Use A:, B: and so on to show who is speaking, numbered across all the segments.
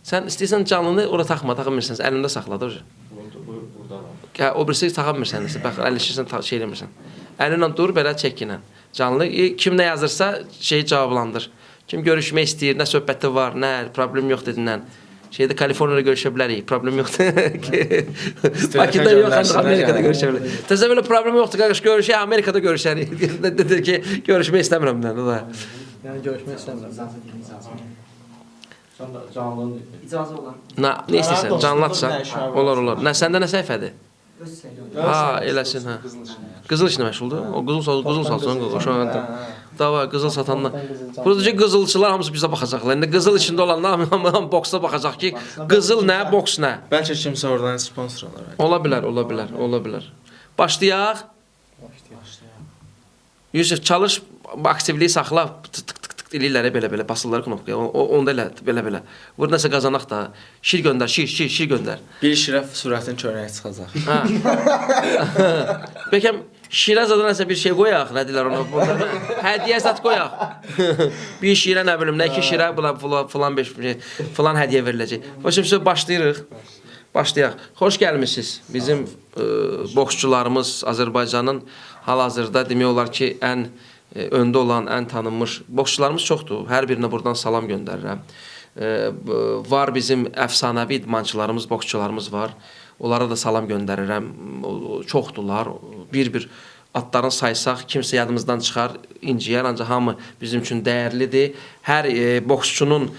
A: Sən istəyirsən canlını ora taxma, taxmırsan, əlində saxla da. O birisi taxmırsan, bax əlləşirsən, şey eləmirsən. Əlinlə dur, belə çəkinə. Canlı kim nə yazırsa şeyi cavablandır. Kim görüşmək istəyir, nə söhbəti var, nə problem yox dedindən. Şeydə Kaliforniyada görüşə bilərik, problem yoxdur. Bakıda yox, Amerikada görüşə bilərik. Təzə belə problem yoxdur, qardaş, görüşək, Amerikada görüşərik. Dedi ki, görüşmək istəmirəm mən da.
B: Yəni görüşmək istəmirəm.
C: Canlının
D: İcazə olan.
A: Nə istəyirsən, canlı atsan? Olar. Nə səndə nə səhifədir?
D: Öz səhifə.
A: Ha, eləsin ha. Qızıl işlə məşğuldur. O qızıl salsın, qoşan. Dava qızıl satanlar. Buradakı qızılçılar hamısı bizə baxacaqlar. İndi qızıl içində olanlar hamı boksa baxacaq ki, qızıl nə, boks nə.
B: Bəlkə kimsə oradan sponsor alır.
A: Ola bilər. Başlayaq. Yusuf çalış, aktivliyi saxla. Eləyirlər belə basırlar knopkaya. Onda elə belə. Vur nəsə qazanaq da. Şir göndər, şir göndər.
B: Bir şirə sürətin çörəyi çıxacaq.
A: Bəlkə şirə zadan nəsə bir şey qoyaq, nə deyirlər ona. Hədiyyə zat qoyaq. Bir şirə nə bilim, nə iki şirə filan hədiyyə veriləcək. Başımızı başlayaq. Xoş gəlmisiniz. Bizim boksçularımız Azərbaycanın hal-hazırda demək olar ki, ən öndə olan, ən tanınmış boksçularımız çoxdur. Hər birinə buradan salam göndərirəm. Var bizim əfsanəvi idmançılarımız, boksçularımız var. Onlara da salam göndərirəm. Çoxdular. Bir adlarını saysaq, kimsə yadımızdan çıxar, inciyər, ancaq hamı bizim üçün dəyərlidir. Hər boksçunun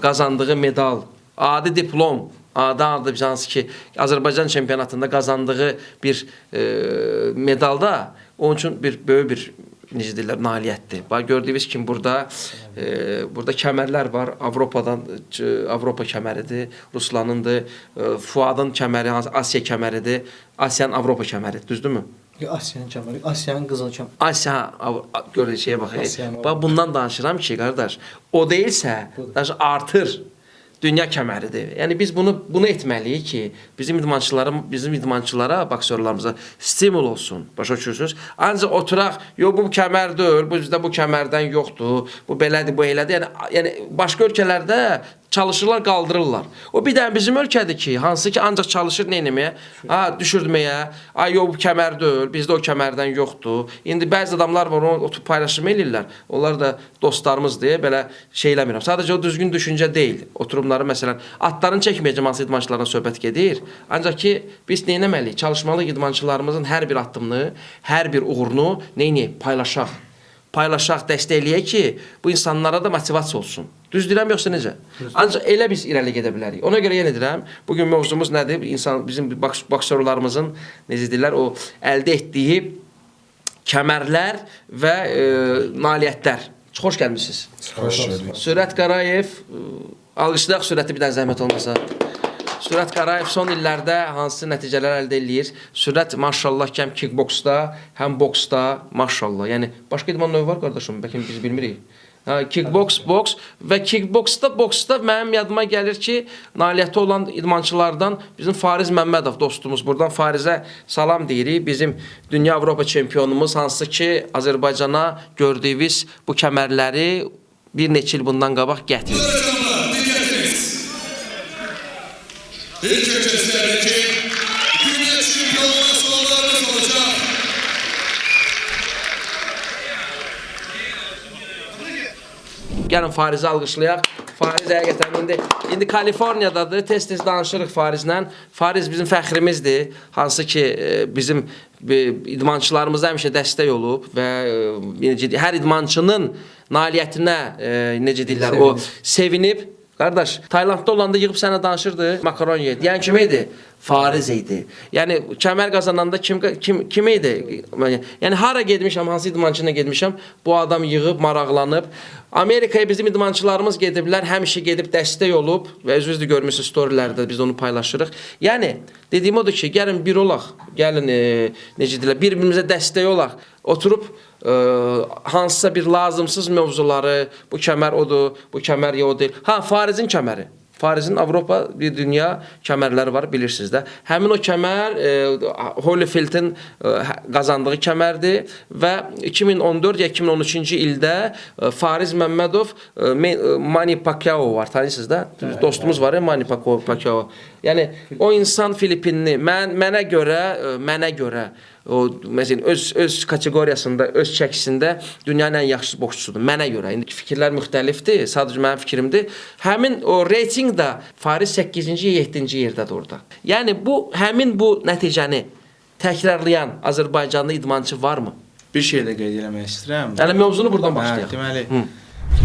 A: qazandığı medal, adi diplom, adi hansı ki, Azərbaycan çempionatında qazandığı bir medalda onun üçün böyük bir necə deyirlər, nailiyyətdir. Gördüyünüz kimi burada kəmərlər var. Avropa kəməridir, Ruslanındır. Fuadın kəməri, Asiya kəməridir. Asiyanın Avropa kəməridir, düzdürmü?
B: Asiyanın kəməri, Asiyanın qızıl kəməri.
A: Asiya, görək şeyə baxaq. Bundan danışıram ki, qardaş, o deyilsə, artır. Dünya kəməridir. Yəni biz bunu etməliyik ki, bizim idmançılara, boksörlarımıza stimul olsun. Başa düşürsünüz? Ancaq oturaq, yox bu kəmər deyil, bizdə bu kəmərdən yoxdur, bu belədir, bu elədir. Yəni başqa ölkələrdə çalışırlar, qaldırırlar. O bir dənə bizim ölkədir ki, hansı ki ancaq çalışır nə etməyə? Düşürdməyə. Yox bu kəmər deyil, bizdə o kəmərdən yoxdur. İndi bəzi adamlar var, onu oturup paylaşım eləyirlər. Onlar da dostlarımız deyə belə şey eləmirəm. Sadəcə o düzgün düşüncə deyil. Oturumları məsələn, atların çəkməyəcəm hansı idmançılarla söhbət gedir. Ancaq ki biz nə etməliyik? Çalışmalıyıq idmançılarımızın hər bir addımını, hər bir uğurunu nə etməyək? Paylaşaq, dəstəkləyək ki, bu insanlara da motivasiya olsun. Düz deyirəm, yoxsa necə? Ancaq elə biz irəli gedə bilərik. Ona görə yenə deyirəm, bugün mövzumuz nədir? Bizim boksörlarımızın, necə deyirlər, o əldə etdiyi kəmərlər və nailiyyətlər. Xoş gəlmişsiniz.
B: Xoş gördük.
A: Sürət Qarayev, alqışlayaq Sürəti bir dənə zəhmət olmasa. Sürət Qarayev son illərdə hansı nəticələr əldə eləyir? Sürət maşallah həm kickboksda, həm boksda maşallah. Yəni başqa idman növü var qardaşım, bəlkə biz bilmirik. Kickboks, boks və boksda mənim yadıma gəlir ki, nailiyyəti olan idmançılardan bizim Fariz Məmmədov dostumuz. Buradan Farizə salam deyirik. Bizim Dünya Avropa çempionumuz, hansı ki Azərbaycana gördüyünüz bu kəmərləri bir neçə il bundan qabaq gətirir.
E: İlk öncesindeki dünya şampiyonluğu salonlarımız olacak.
A: Gəlin Fariz'i alqışlayaq. Fariz həqiqətən indi Kaliforniyadadır. Tez-tez danışırıq Farizlə. Fariz bizim fəxrimizdir. Hansı ki bizim idmançılarımıza həmişə dəstək olub və hər idmançının nailiyyətinə necə deyirlər, o sevinib. Qardaş, Taylandda olanda yığıb sənə danışırdı, makaron yedi. Yəni kim idi? Fariz idi. Yəni kəmər qazananda kim idi? Yəni hara getmişəm, hansı idmançıyla getmişəm, bu adam yığıb, maraqlanıb. Amerikaya bizim idmançılarımız gediblər, həmişə gedib dəstək olub və özünüz də görmüsünüz storylərdə biz onu paylaşırıq. Yəni dediyim odur ki, gəlin bir olaq, gəlin necə deyirlər, bir-birimizə dəstək olaq. Oturub hansısa bir lazımsız mövzuları, bu kəmər odur, bu kəmər yox deyil. Farizin kəməri. Farizin Avropa bir dünya kəmərləri var, bilirsiniz də. Həmin o kəmər Holyfield'in qazandığı kəmərdir və 2014 ya 2013-cü ildə Fariz Məmmədov Manny Pacquiao var, tanıyırsınız da? Dostumuz var ya, Manny Pacquiao. Yəni o insan Filipinli mənə görə o məsələn öz kateqoriyasında, öz çəkisində dünyanın ən yaxşı boksçusudur mənə görə. İndi fikirlər müxtəlifdir, sadəcə mənim fikrimdir. Həmin o reytinqdə Fariz 8-ci, 7-ci yerdədir orada. Yəni həmin bu nəticəni təkrarlayan Azərbaycanlı idmançı varmı?
B: Bir şey də qeyd eləmək istəyirəm.
A: Yəni mövzunu buradan başlayaq.
B: Deməli,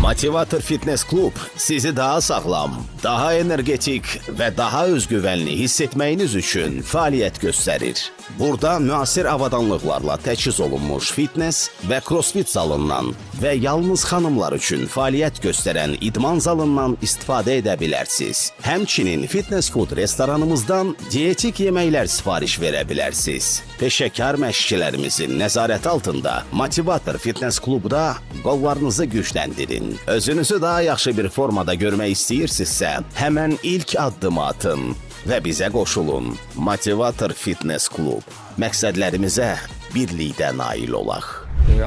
D: Motivator Fitness Klub sizi daha sağlam, daha energetik və daha özgüvənli hiss etməyiniz üçün fəaliyyət göstərir. Burada müasir avadanlıqlarla təchiz olunmuş fitness və crossfit zalından və yalnız xanımlar üçün fəaliyyət göstərən idman zalından istifadə edə bilərsiniz. Həmçinin fitness food restoranımızdan dietik yeməklər sifariş verə bilərsiniz. Peşəkar məşqçilərimizin nəzarəti altında Motivator Fitness Klubda qollarınızı gücləndirin. Özünüzü daha yaxşı bir formada görmək istəyirsinizsə, həmən ilk addımı atın və bizə qoşulun. Motivator Fitness Klub. Məqsədlərimizə birlikdə nail olaq.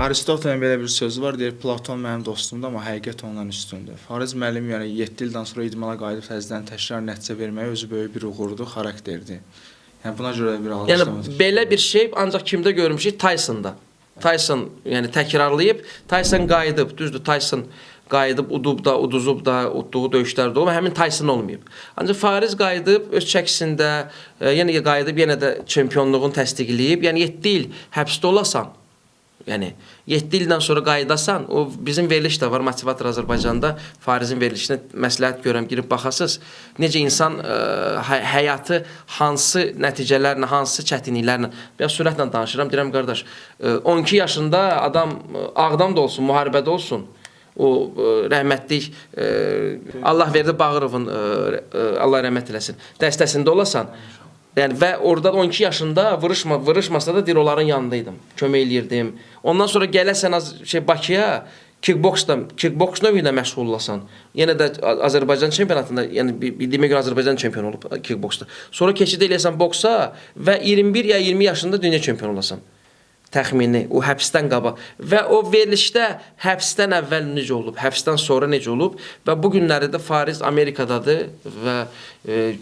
B: Aristotelin belə bir sözü var, deyir, Platon mənim dostumdur, amma həqiqət ondan üstündür. Fariz müəllim yəni 7 ildən sonra idmana qayıdıb təzədən təkrar nəticə verməyi özü böyük bir uğurdur, xarakterdir. Yəni buna görə bir alqışlamaq.
A: Yəni belə bir şey ancaq kimdə görmüşük? Tysonda. Tyson yəni təkrarlayıb, Tyson qayıdıb, düzdür, Tyson qayıdıb, uduzub da, utduğu döyüşlərdə olub, həmin Tyson olmayıb. Ancaq Fariz qayıdıb, öz çəkisində, yenə qayıdıb, yenə də çempionluğunu təsdiqləyib, yəni 7 il həbsdə olasan, yəni 7 ildən sonra qayıdasan, o bizim veriliş də var, Motivator Azərbaycanda, Farizin verilişinə məsləhət görəm, girib baxasınız, necə insan həyatı hansı nəticələrlə, hansı çətinliklərlə, biraz sürətlə danışıram, deyirəm, qardaş, 12 yaşında adam Ağdamda olsun, müharibədə olsun, o rəhmətlik Allah verdi Bağırovun, Allah rəhmət eləsin, dəstəsində olasan, yəni və orada 12 yaşında vuruşmasa da deyir onların yanındaydım, kömək eləyirdim. Ondan sonra gələsən Bakıya, kickboks növü ilə məşğul olasan. Yenə də Azərbaycan çempionatında, yəni bildiyimə görə Azərbaycan çempionu olub kickboksda. Sonra keçid eləyəsən boksa və 21 ya 20 yaşında dünya çempionu olasan. Təxmini, o həbsdən qabaq. Və o verilişdə həbsdən əvvəl necə olub, həbsdən sonra necə olub və bu günləri də Fariz Amerikadadır və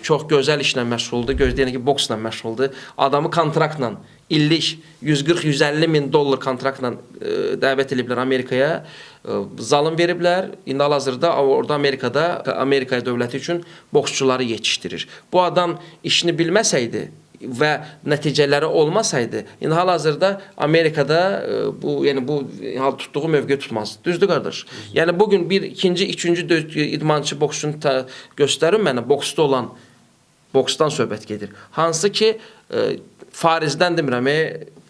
A: çox gözəl işlə məşğuldur, gözləyən ki, boksla məşğuldur. Adamı kontraktla, illik 140-150 min dollar kontraktla dəvət ediblər Amerikaya, zalım veriblər. İndi hal-hazırda orada Amerika dövləti üçün boksçuları yetişdirir. Bu adam işini bilməsəydi və nəticələri olmasaydı, indi hal-hazırda Amerikada bu tutduğu mövqe tutmaz. Düzdür, qardaş? Yəni bugün bir ikinci, üçüncü idmançı boksçunu göstərin mənə, boksda olan, boksdan söhbət gedir. Hansı ki, Farizdən demirəm,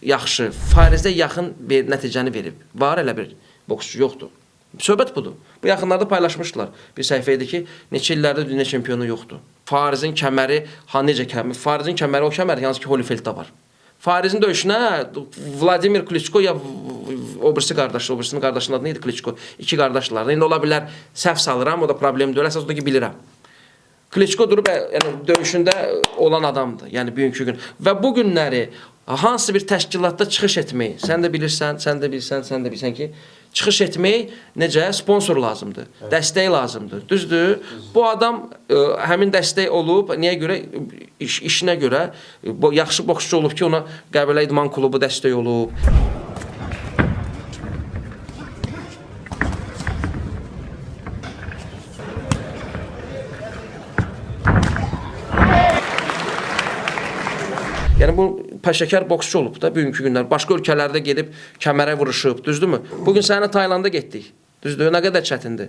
A: yaxşı, Farizdə yaxın bir nəticəni verib. Var elə bir boksçu yoxdur. Söhbət budur. Bu yaxınlarda paylaşmışdılar. Bir səhifə idi ki, neçə illərdə dünya çempionu yoxdur. Farizin kəməri, necə kəməri? Farizin kəməri o kəmər, yalnız ki, Holyfield'da var. Farizin döyüşünə Vladimir Klitschko ya obrisinin qardaşının adı neydi Klitschko? İki qardaşlar. İndi ola bilər, səhv salıram, o da problem deyil. Əsas o da ki, bilirəm. Klitschko durub, döyüşündə olan adamdır, yəni bugünkü gün. Və bu günləri hansı bir təşkilatda çıxış etmək, sən də bilirsən ki, çıxış etmək necə? Sponsor lazımdır, dəstək lazımdır, düzdür? Bu adam həmin dəstək olub, niyə görə? İşinə görə, yaxşı boksçu olub ki, ona Qəbələ İdman Klubu dəstək olub. Yəni bu peşəkar boksçu olub da bugünkü günlər. Başqa ölkələrdə gedib kəmərə vuruşub, düzdürmü? Bugün sənə Taylanda getdik. Düzdür? Nə qədər çətindir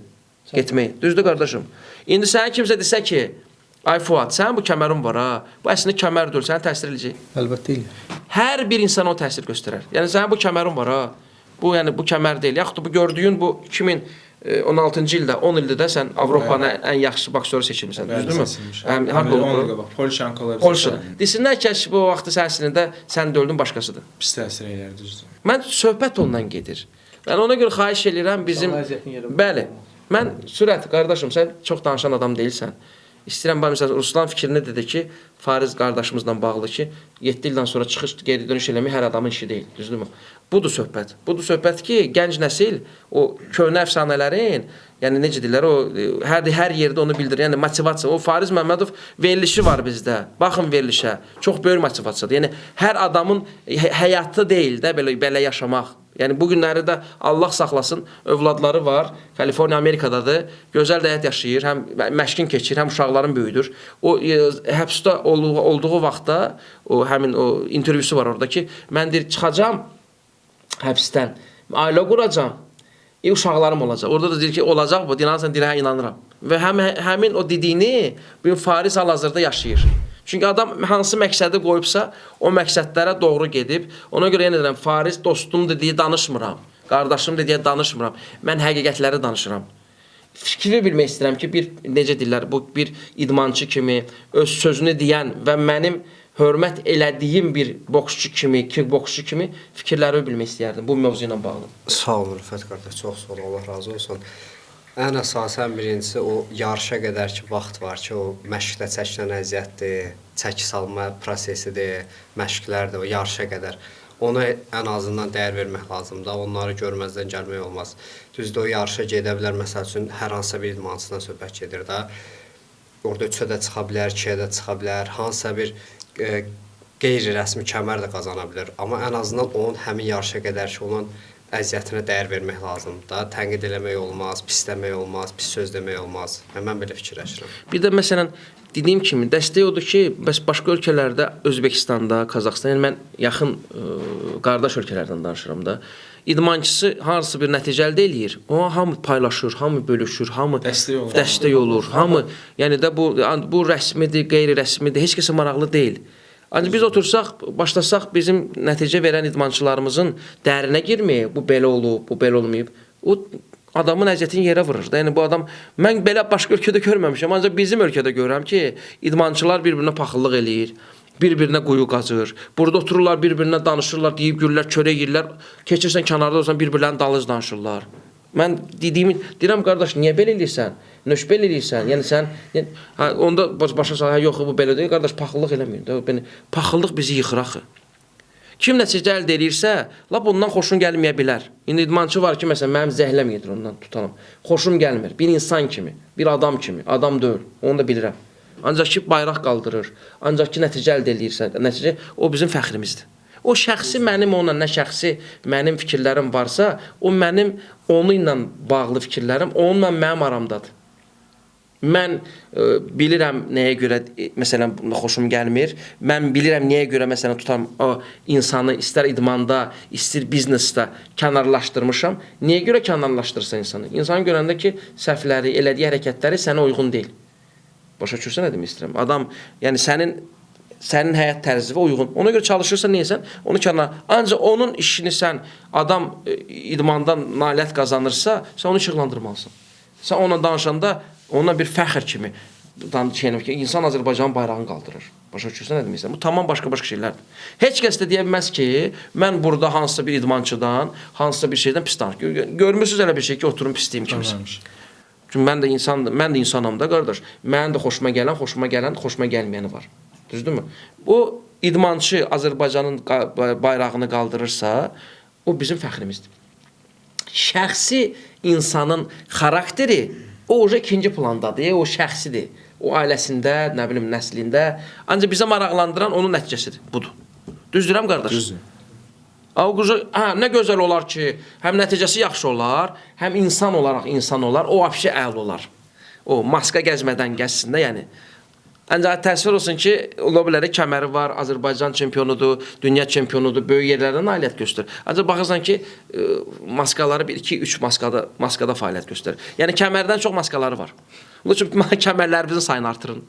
A: getmək. Düzdür, qardaşım? İndi sənə kimsə desə ki, ay Fuad, sənin bu kəmərin var ha. Bu əslində kəmər deyil, səni təsir edəcək.
B: Əlbəttə eləyir.
A: Hər bir insana o təsir göstərər. Yəni sənin bu kəmərin var ha. Bu kəmər deyil. Yaxud da bu gördüyün bu 2016-cı ildə, 10 ildə də sən Avropanın ən yaxşı boksörü seçilmisən, düzdürmü? Harda olub? Polşa. Desinlər ki, bu vaxtı səsində sən də öldün, başqasıdır.
B: Pis təsir eləyər, düzdür.
A: Mən söhbət ondan gedir. Yəni ona görə xahiş edirəm bizim... Bəli, mən sürət, qardaşım, sən çox danışan adam deyilsən. İstəyirəm bax məsələn Ruslan fikrinə dedi ki, Fariz qardaşımızla bağlı ki, 7 ildən sonra çıxış geri dönüş eləmək hər adamın işi deyil, düzdürmü? Budur söhbət. Budur söhbət ki, gənc nəsil o köhnə əfsanələrin, yəni necə deyirlər, o hər yerdə onu bildirir. Yəni motivasiya. O Fariz Məmmədov verilişi var bizdə. Baxın verilişə. Çox böyük motivasiyadır. Yəni hər adamın həyatı deyil də belə yaşamaq. Yəni bu günləri də Allah saxlasın, övladları var. Kaliforniya Amerikadadır. Gözəl də həyat yaşayır. Həm məşqin keçir, həm uşaqların böyüdür. O həbsdə olduğu vaxtda o həmin o intervyusu var orada ki, mən deyir çıxacağam həbsdən, ailə quracağam. Uşaqlarım olacaq. Orada da deyir ki, olacaq bu. Dinarsan deyir, hə inanıram. Və həmin o dediyini bu Fariz hal-hazırda yaşayır. Çünki adam hansı məqsədi qoyubsa, o məqsədlərə doğru gedib. Ona görə yenə deyirəm, Fariz dostum dediyi danışmıram. Qardaşım dediyi danışmıram. Mən həqiqətləri danışıram. Fikri bilmək istəyirəm ki, necə deyirlər, bu bir idmançı kimi öz sözünü deyən və mənim hörmət elədiyim bir boksçu kimi, kickboksçu kimi fikirlərimi bilmək istəyərdim bu mövzu ilə bağlı.
F: Sağ olun Rüfət qardaş, çox sağ ol, Allah razı olsun. Ən əsasən birincisi o yarışa qədər ki vaxt var ki, o məşqdə çəkilən əziyyətdir, çəki salma prosesidir, məşqlərdir, o yarışa qədər. Ona ən azından dəyər vermək lazımdır, onları görməzdən gəlmək olmaz. Düzdür, o yarışa gedə bilər, məsəl üçün hər hansısa bir idmançıdan söhbət gedir də. Orada 3-ə də çıxa bilər, 2-yə də çıxa bilər, hansısa bir qeyri-rəsmi kəmər də qazana bilər. Amma ən azından onun həmin yarışa qədər ki, onun əziyyətinə dəyər vermək lazımdır da. Tənqid eləmək olmaz, pisləmək olmaz, pis söz demək olmaz. Mən belə fikirləşirəm.
A: Bir də məsələn, dediyim kimi, dəstək odur ki, bəs başqa ölkələrdə, Özbəkistanda, Qazaxıstan, yəni mən yaxın qardaş ölkələrdən danışıram da, idmançısı hansı bir nəticə əldə eləyir, o hamı paylaşır, hamı bölüşür, hamı dəstək olur, hamı, yəni də bu rəsmidir, qeyri-rəsmidir, heç kəsə maraqlı deyil. Ancaq biz otursaq, başlasaq bizim nəticə verən idmançılarımızın dərinə girməyə, bu belə olub, bu belə olmayıb, o adamın əziyyətini yerə vurur da. Yəni bu adam, mən belə başqa ölkədə görməmişəm, ancaq bizim ölkədə görürəm ki, idmançılar bir-birinə paxıllıq eləyir, bir-birinə quyu qazır, burada otururlar, bir-birinə danışırlar, deyib güllər, çörək yeyirlər, keçirsən kənarda olsan bir-birlərini dalınca danışırlar. Mən deyirəm, qardaş, niyə belə eləyirsən? Nöş belə eləyirsən? Yəni sən, onda başa sal, yox, bu belə deyil, qardaş, paxıllıq eləməyin. Paxıllıq bizi yıxır axı. Kim nəticə əldə eləyirsə, lap ondan xoşun gəlməyə bilər. İndi idmançı var ki, məsələn, mənim zəhləm gedir ondan tutalım. Xoşum gəlmir. Bir insan kimi, bir adam kimi, adam deyil, onu da bilirəm. Ancaq ki, bayraq qaldırır, ancaq ki, nəticə əldə eləyirsə, nəticə, o bizim fəxrimizdir. O şəxsi mənim onunla, nə şəxsi mənim fikirlərim varsa, o mənim onunla bağlı fikirlərim, onunla mənim aramdadır. Mən bilirəm nəyə görə, məsələn, xoşum gəlmir. Mən bilirəm nəyə görə, məsələn, tutam, o insanı istər idmanda, istər biznesdə kənarlaşdırmışam. Niyə görə kənarlaşdırırsan insanı? İnsanı görəndə ki, səhvləri, elədiyi hərəkətləri sənə uyğun deyil. Başa düşürsən nə demək istəyirəm? Adam, yəni sənin həyat tərzi və uyğun. Ona görə çalışırsan, neyəsən? Onu kənar. Ancaq onun işini sən, adam idmandan nailiyyət qazanırsa, sən onu işıqlandırmalısın. Sən ona danışanda, ona bir fəxr kimi, insan Azərbaycanın bayrağını qaldırır. Başa düşürsən nə demək istəyirəm? Bu tamam başqa şeylərdir. Heç kəs də deyə bilməz ki, mən burada hansısa bir idmançıdan, hansısa bir şeydən pis danışır. Görmürsünüz elə bir şey ki, oturum pisliyim kimsə. Çünki mən də insanam da, qardaş. Mənim də xoşuma gələn, xoşuma gəlməyəni var. Düzdürmü? Bu idmançı Azərbaycanın bayrağını qaldırırsa, o bizim fəxrimizdir. Şəxsi insanın xarakteri o ikinci plandadır, o şəxsidir. O ailəsində, nə bilim, nəslində. Ancaq bizə maraqlandıran onun nəticəsidir. Budur. Düzdürəm, qardaş?
B: Düzdür.
A: Nə gözəl olar ki, həm nəticəsi yaxşı olar, həm insan olar, o vəbşi əl olar. O maska gəzmədən gəzsin də, yəni. Ancaq təsvir olsun ki, ola bilər kəməri var, Azərbaycan çempionudur, dünya çempionudur, böyük yerlərdə nailiyyət göstərir. Ancaq baxırsan ki, maskaları 1-2-3 maskada fəaliyyət göstərir. Yəni kəmərdən çox maskaları var. Onun üçün kəmərlərimizin sayını artırın.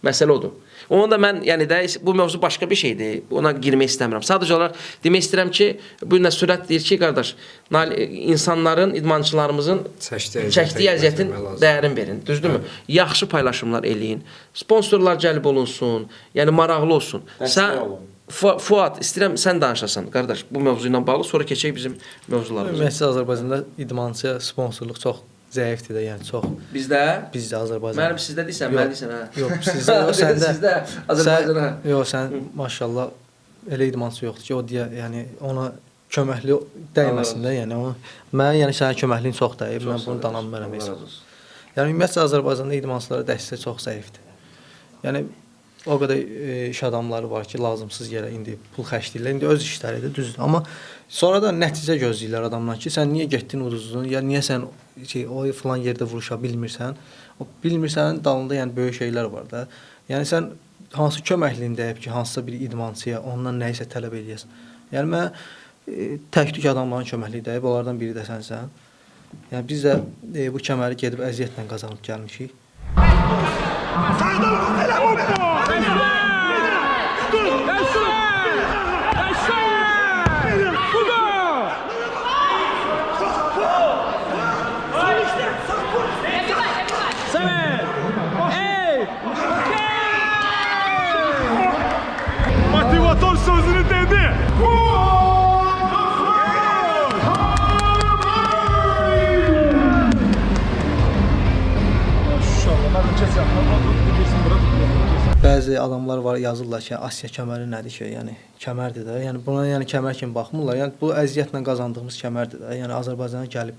A: Məsələ odur. Onu da mən, yəni də, bu mövzu başqa bir şeydir. Ona girmək istəmirəm. Sadəcə olaraq demək istəyirəm ki, bu gün sürət deyir ki, qardaş, insanların, idmançılarımızın çəkdiyi əziyyətin dəyərin verin. Düzdürmü? Yaxşı paylaşımlar eləyin. Sponsorlar cəlb olunsun. Yəni maraqlı olsun. Sən Fuad, istəyirəm sən danışasan, qardaş, bu mövzu ilə bağlı. Sonra keçək bizim mövzularımıza.
C: Ümumiyyətlə Azərbaycanda idmançıya sponsorluq çox
G: zəifdir də, yəni çox.
A: Bizdə
G: Bizdə Azərbaycan.
A: mənim sizdə deyirsən, mən deyirsən hə.
G: Yox, sizdə yox, səndə.
A: Sizdə Azərbaycana.
G: Yox, sən maşallah elə idmançı yoxdur ki, o deyə, yəni ona köməkli dəyməsin də, yəni onu mən yəni sənin köməkliyin çox dəyib, mən bunu danamıram heç. Yəni ümumiyyətlə Azərbaycanda idmançılara dəstək çox zəifdir. Yəni o qədər iş adamları var ki, lazımsız yerə indi pul xərcləyirlər. İndi öz işləridir, düzdür. Amma sonra da nəticə gözləyirlər adamdan ki, sən niyə getdin uduzdun? Ya niyə sən o falan yerdə vuruşa bilmirsən? O bilmirsən dalında yəni böyük şeylər var da. Yəni sən hansı köməkliyindəyib ki, hansısa bir idmançıya ondan nəyisə tələb eləyəsən. Yəni mən tək-tük adamların köməkliyindəyib, onlardan biri də sənsən. Yəni biz də bu kəməri gedib əziyyətlə qazanıb gəlmişik.
E: Motivator sözünü dedi.
G: Bəzi adamlar var, yazırlar ki, Asiya kəməri nədir ki, yəni kəmərdir də. Yəni buna yəni kəmər kimi baxmırlar. Yəni bu əziyyətlə qazandığımız kəmərdir də. Yəni Azərbaycana gəlib.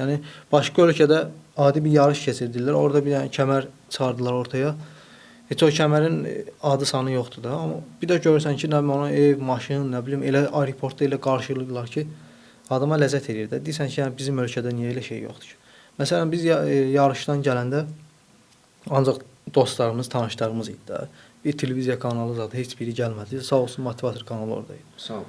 G: Yəni başqa ölkədə adi bir yarış keçirdirlər. Orada bir yəni kəmər çıxardılar ortaya. Heç o kəmərin adı sanı yoxdur da. Amma bir də görürsən ki, nə bilim ona ev, maşın, nə bilim elə aeroportda elə qarşılayırlar ki, adama ləzzət eləyir də. Deyirsən ki, yəni bizim ölkədə niyə elə şey yoxdur ki? Məsələn biz yarışdan gələndə ancaq dostlarımız, tanışlarımız idi də. Bir televiziya kanalı zaten heç biri gəlmədi. Sağ olsun motivator kanalı oradaydı.
A: Sağ ol.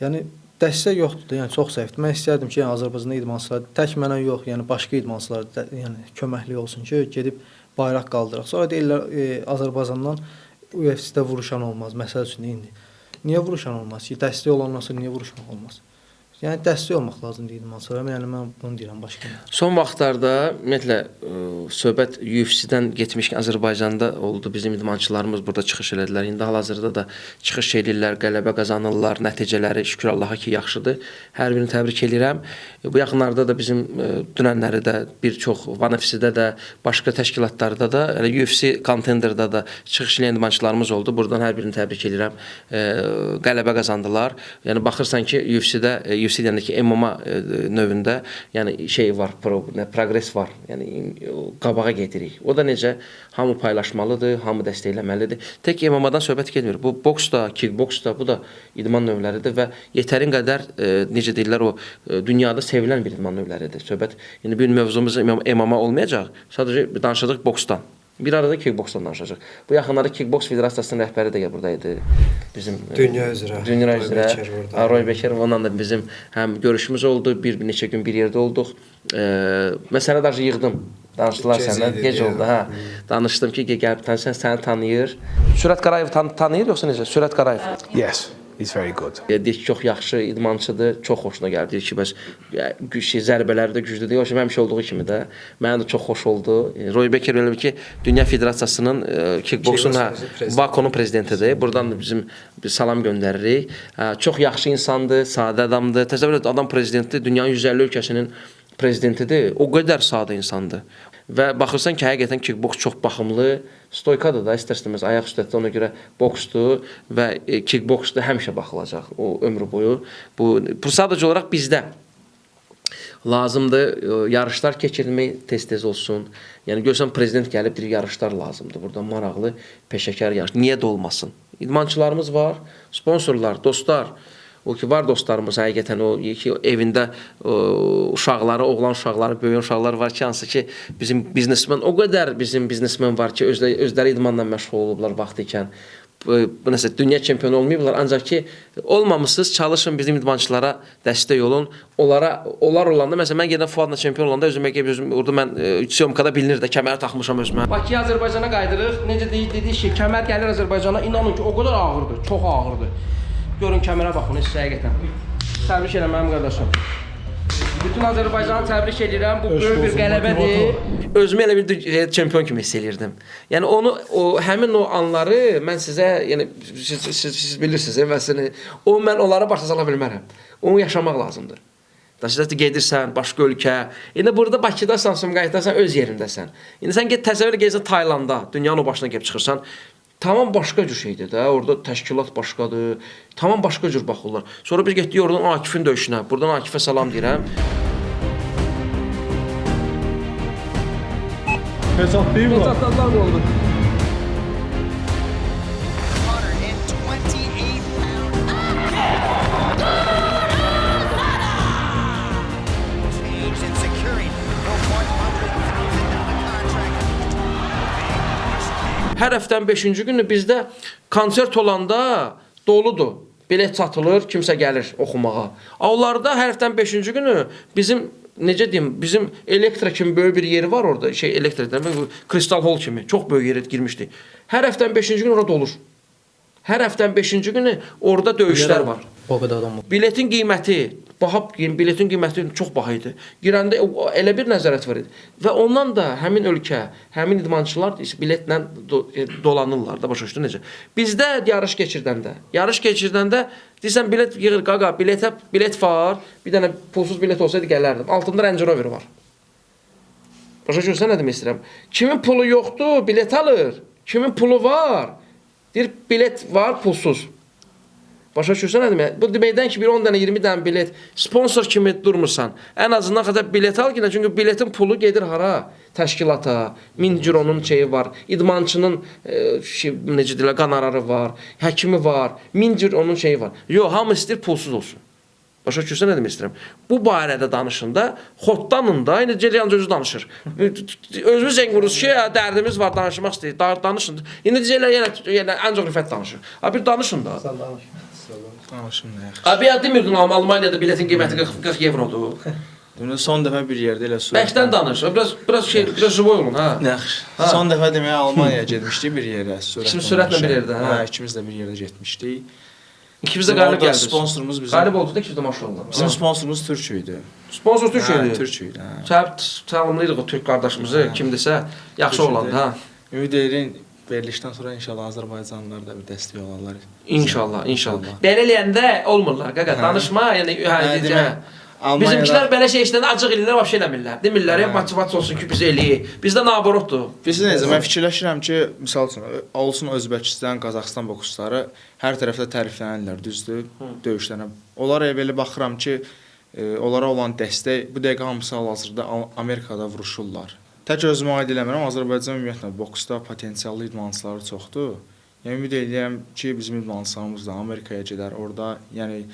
G: Yəni dəstək yoxdur da, yəni çox zəifdir. Mən istərdim ki, yəni Azərbaycanda idmançılar tək mənə yox, yəni başqa idmançılar da, yəni köməkli olsun ki, gedib bayraq qaldıraq. Sonra deyirlər Azərbaycandan UFC-də vuruşan olmaz. Məsəl üçün indi. Niyə vuruşan olmaz ki? Dəstək olandan sonra niyə vuruşmaq olmaz? Yəni dəstək olmaq lazımdır idmançılara. Yəni mən bunu deyirəm başqa.
A: Son vaxtlarda ümumiyyətlə söhbət UFC-dən getmişkən Azərbaycanda oldu. Bizim idmançılarımız burada çıxış elədilər. İndi hal-hazırda da çıxış eləyirlər, qələbə qazanırlar, nəticələri şükür Allaha ki yaxşıdır. Hər birini təbrik eləyirəm. Bu yaxınlarda da bizim dünənləri də bir çox Van FC-də də, başqa təşkilatlarda da, yəni UFC Contender'da da çıxış eləyən idmançılarımız oldu. Buradan hər birini təbrik eləyirəm. Qələbə qazandılar. Yəni baxırsan ki, UFC-də UFC-dəndəki MMA növündə yəni şey var, progress var. Yəni qabağa gedirik. O da necə hamı paylaşmalıdır, hamı dəstəkləməlidir. Tək MMA-dan söhbət getmir. Bu boks da, kickboks da, bu da idman növləridir və yetərin qədər necə deyirlər o dünyada sevilən bir idman növləridir. Söhbət yəni bir mövzumuz MMA olmayacaq. Sadəcə danışacağıq boksdan. Bir arada kickboksdan danışacaq. Bu yaxınlarda Kickboks Federasiyasının rəhbəri də buradaydı. Bizim
F: Dünya üzrə
A: Roy Beker onunla da bizim həm görüşümüz oldu, bir neçə gün bir yerdə olduq. Məsələ də yığdım. Danışdılar səndən, gec oldu, hə. Danışdım ki, gəlib səni tanıyır. Sürət Qarayev tanıyır yoxsa necə? Sürət Qarayev.
H: Yes, he's very good.
A: Deyir ki, çox yaxşı idmançıdır, çox xoşuna gəldi. Deyir ki, bəs zərbələri də güclüdür. O həmişə olduğu kimi də. Mənə də çox xoş oldu. Roy Beker belə ki, Dünya Federasiyasının kickboksun Bakonun prezidentidir. Buradan da bizim salam göndəririk. Çox yaxşı insandır, sadə adamdır. Təsəvvür et, adam prezidentdir, dünyanın 150 ölkəsinin prezidentidir. O qədər sadə insandır. Və baxırsan ki, həqiqətən kickboks çox baxımlı, stoykadır da, istər-istəməz ayaq üstədir, ona görə boksdur və kickboksda həmişə baxılacaq o ömrü boyu. Bu sadəcə olaraq bizdə lazımdır, yarışlar keçirilmək tez-tez olsun. Yəni görsən prezident gəlib deyir, yarışlar lazımdır. Burada maraqlı, peşəkar yarış. Niyə də olmasın? İdmançılarımız var, sponsorlar, dostlar. O ki var dostlarımız həqiqətən o ki evində uşaqları, oğlan uşaqları, böyük uşaqlar var ki, hansı ki bizim biznesmen, o qədər bizim biznesmen var ki, özləri idmanla məşğul olublar vaxtı ikən. Nəsə dünya çempionu olmayıblar, ancaq ki olmamısınız, çalışın bizim idmançılara dəstək olun. Onlar olanda məsələn mən gedən Fuadla çempion olanda özümə orada mən syomkada bilinir də kəməri taxmışam özümə. Bakıya Azərbaycana qayıdırıq. Necə dedik ki, kəmər gəlir Azərbaycana, inanın ki o qədər ağırdır, çox ağırdır. Görün kəmərə baxın, heç həqiqətən. Təbrik edirəm mənim qardaşım. Bütün Azərbaycanı təbrik edirəm. Bu böyük bir qələbədir. Özümü elə bir çempion kimi hiss elirdim. Yəni həmin o anları mən sizə, yəni siz bilirsiniz, mən onları başa sala bilmərəm. Onu yaşamaq lazımdır. Daşıda gedirsən başqa ölkə. İndi burada Bakıdasan, Sumqayıtdasan, öz yerindəsən. İndi sən get təsəvvür et Taylanda, dünyanın o başına gəlib çıxırsan. Tamam başqa cür şeydir də. Orada təşkilat başqadır. Tamam başqa cür baxırlar. Sonra biz getdik oradan Akifin döyüşünə. Buradan Akifə salam deyirəm.
E: Hesaplayayım mı?
A: oldu.
H: 128 Change and securing the $100,000 contract.
A: Hər həftənin 5-ci günü bizdə konsert olanda doludur. Bilet satılır, kimsə gəlir oxumağa. Onlarda hər həftənin 5-ci günü bizim necə deyim, bizim Elektra kimi böyük bir yeri var orada, Elektra Crystal Hall kimi, çox böyük yerə girmişdi. Hər həftənin 5-ci günü orada olur. Hər həftənin 5-ci günü orada döyüşlər var.
G: O qədər adam var.
A: Biletin qiyməti, biletin qiyməti çox baha idi. Girəndə elə bir nəzarət var idi. Və ondan da həmin ölkə, həmin idmançılar biletlə dolanırlar da, başa düşdün necə? Bizdə yarış keçirdəndə deyirsən bilet yığır, qaqa, bilet var, bir dənə pulsuz bilet olsaydı gələrdim. Altında Range Rover var. Başa düşürsən nə demək istəyirəm? Kimin pulu yoxdur, bilet alır. Kimin pulu var, deyir bilet var, pulsuz. Başa düşürsən nə demək? Bu deməkdən ki, bir 10 dənə, 20 dənə bilet sponsor kimi durmursan. Ən azından qədər bilet al ki, çünki biletin pulu gedir hara? Təşkilata, 1000 euronun şeyi var, idmançının necə deyirlər, qanararı var, həkimi var, 1000 euronun şeyi var. Yox, hamı istəyir pulsuz olsun. Başa düşürsən nə demək istəyirəm? Bu barədə danışında xoddanın da, indi Cəlyan özü danışır. Özümüz zəng vururuz ki, dərdimiz var, danışmaq istəyir, danışın. İndi yenə ancaq Rüfət danışır. Bir danışın da.
G: Sən danış.
B: Danışım nə yaxşı.
A: Abi ya demirdin Almaniyada biletin qiyməti 40 evrodur.
B: Deməli son dəfə bir yerdə elə su.
A: Bəkdən danış. Biraz живой olun, ha.
B: Yaxşı. Son dəfə deməli Almaniyaya getmişdik bir yerə.
A: İkimiz sürətlə bir yerdə, hə.
B: Hə, ikimiz də bir yerdə getmişdik.
A: İkimiz də qalib
B: Orada
A: gəldik.
B: Sponsorumuz bizim.
A: Qalib oldu da ikimiz də maşallah.
B: Bizim sponsorumuz Türk idi.
A: Sponsor Türk idi.
B: Türk idi. Hə.
A: Salamlayırıq o Türk qardaşımızı, kimdirsə yaxşı olandı, ha.
B: Ümid edirəm verilişdən sonra inşallah Azərbaycanlılar da bir dəstək olarlar.
A: İnşallah. Belə eləyəndə olmurlar, qaqa. Danışma, yəni bizimkilər belə şey işləndə acıq eləyirlər, vəbşə eləmirlər. Demirlər, motivasiya olsun ki, biz eləyik. Bizdə naborotdur.
B: Biz necə, mən fikirləşirəm ki, misal üçün, olsun Özbəkistan, Qazaxıstan boksçuları hər tərəfdə təriflənirlər, düzdür, döyüşlərə. Onlara belə baxıram ki, onlara olan dəstək, bu dəqiqə hamısı hal-hazırda Amerikada vuruşurlar. Tək özümü aid eləmirəm, Azərbaycan ümumiyyətlə boksda potensiallı idmançıları çoxdur. Yəni, ümid edirəm ki, bizim idmançılarımız da Amerikaya gedər, orada, yəni,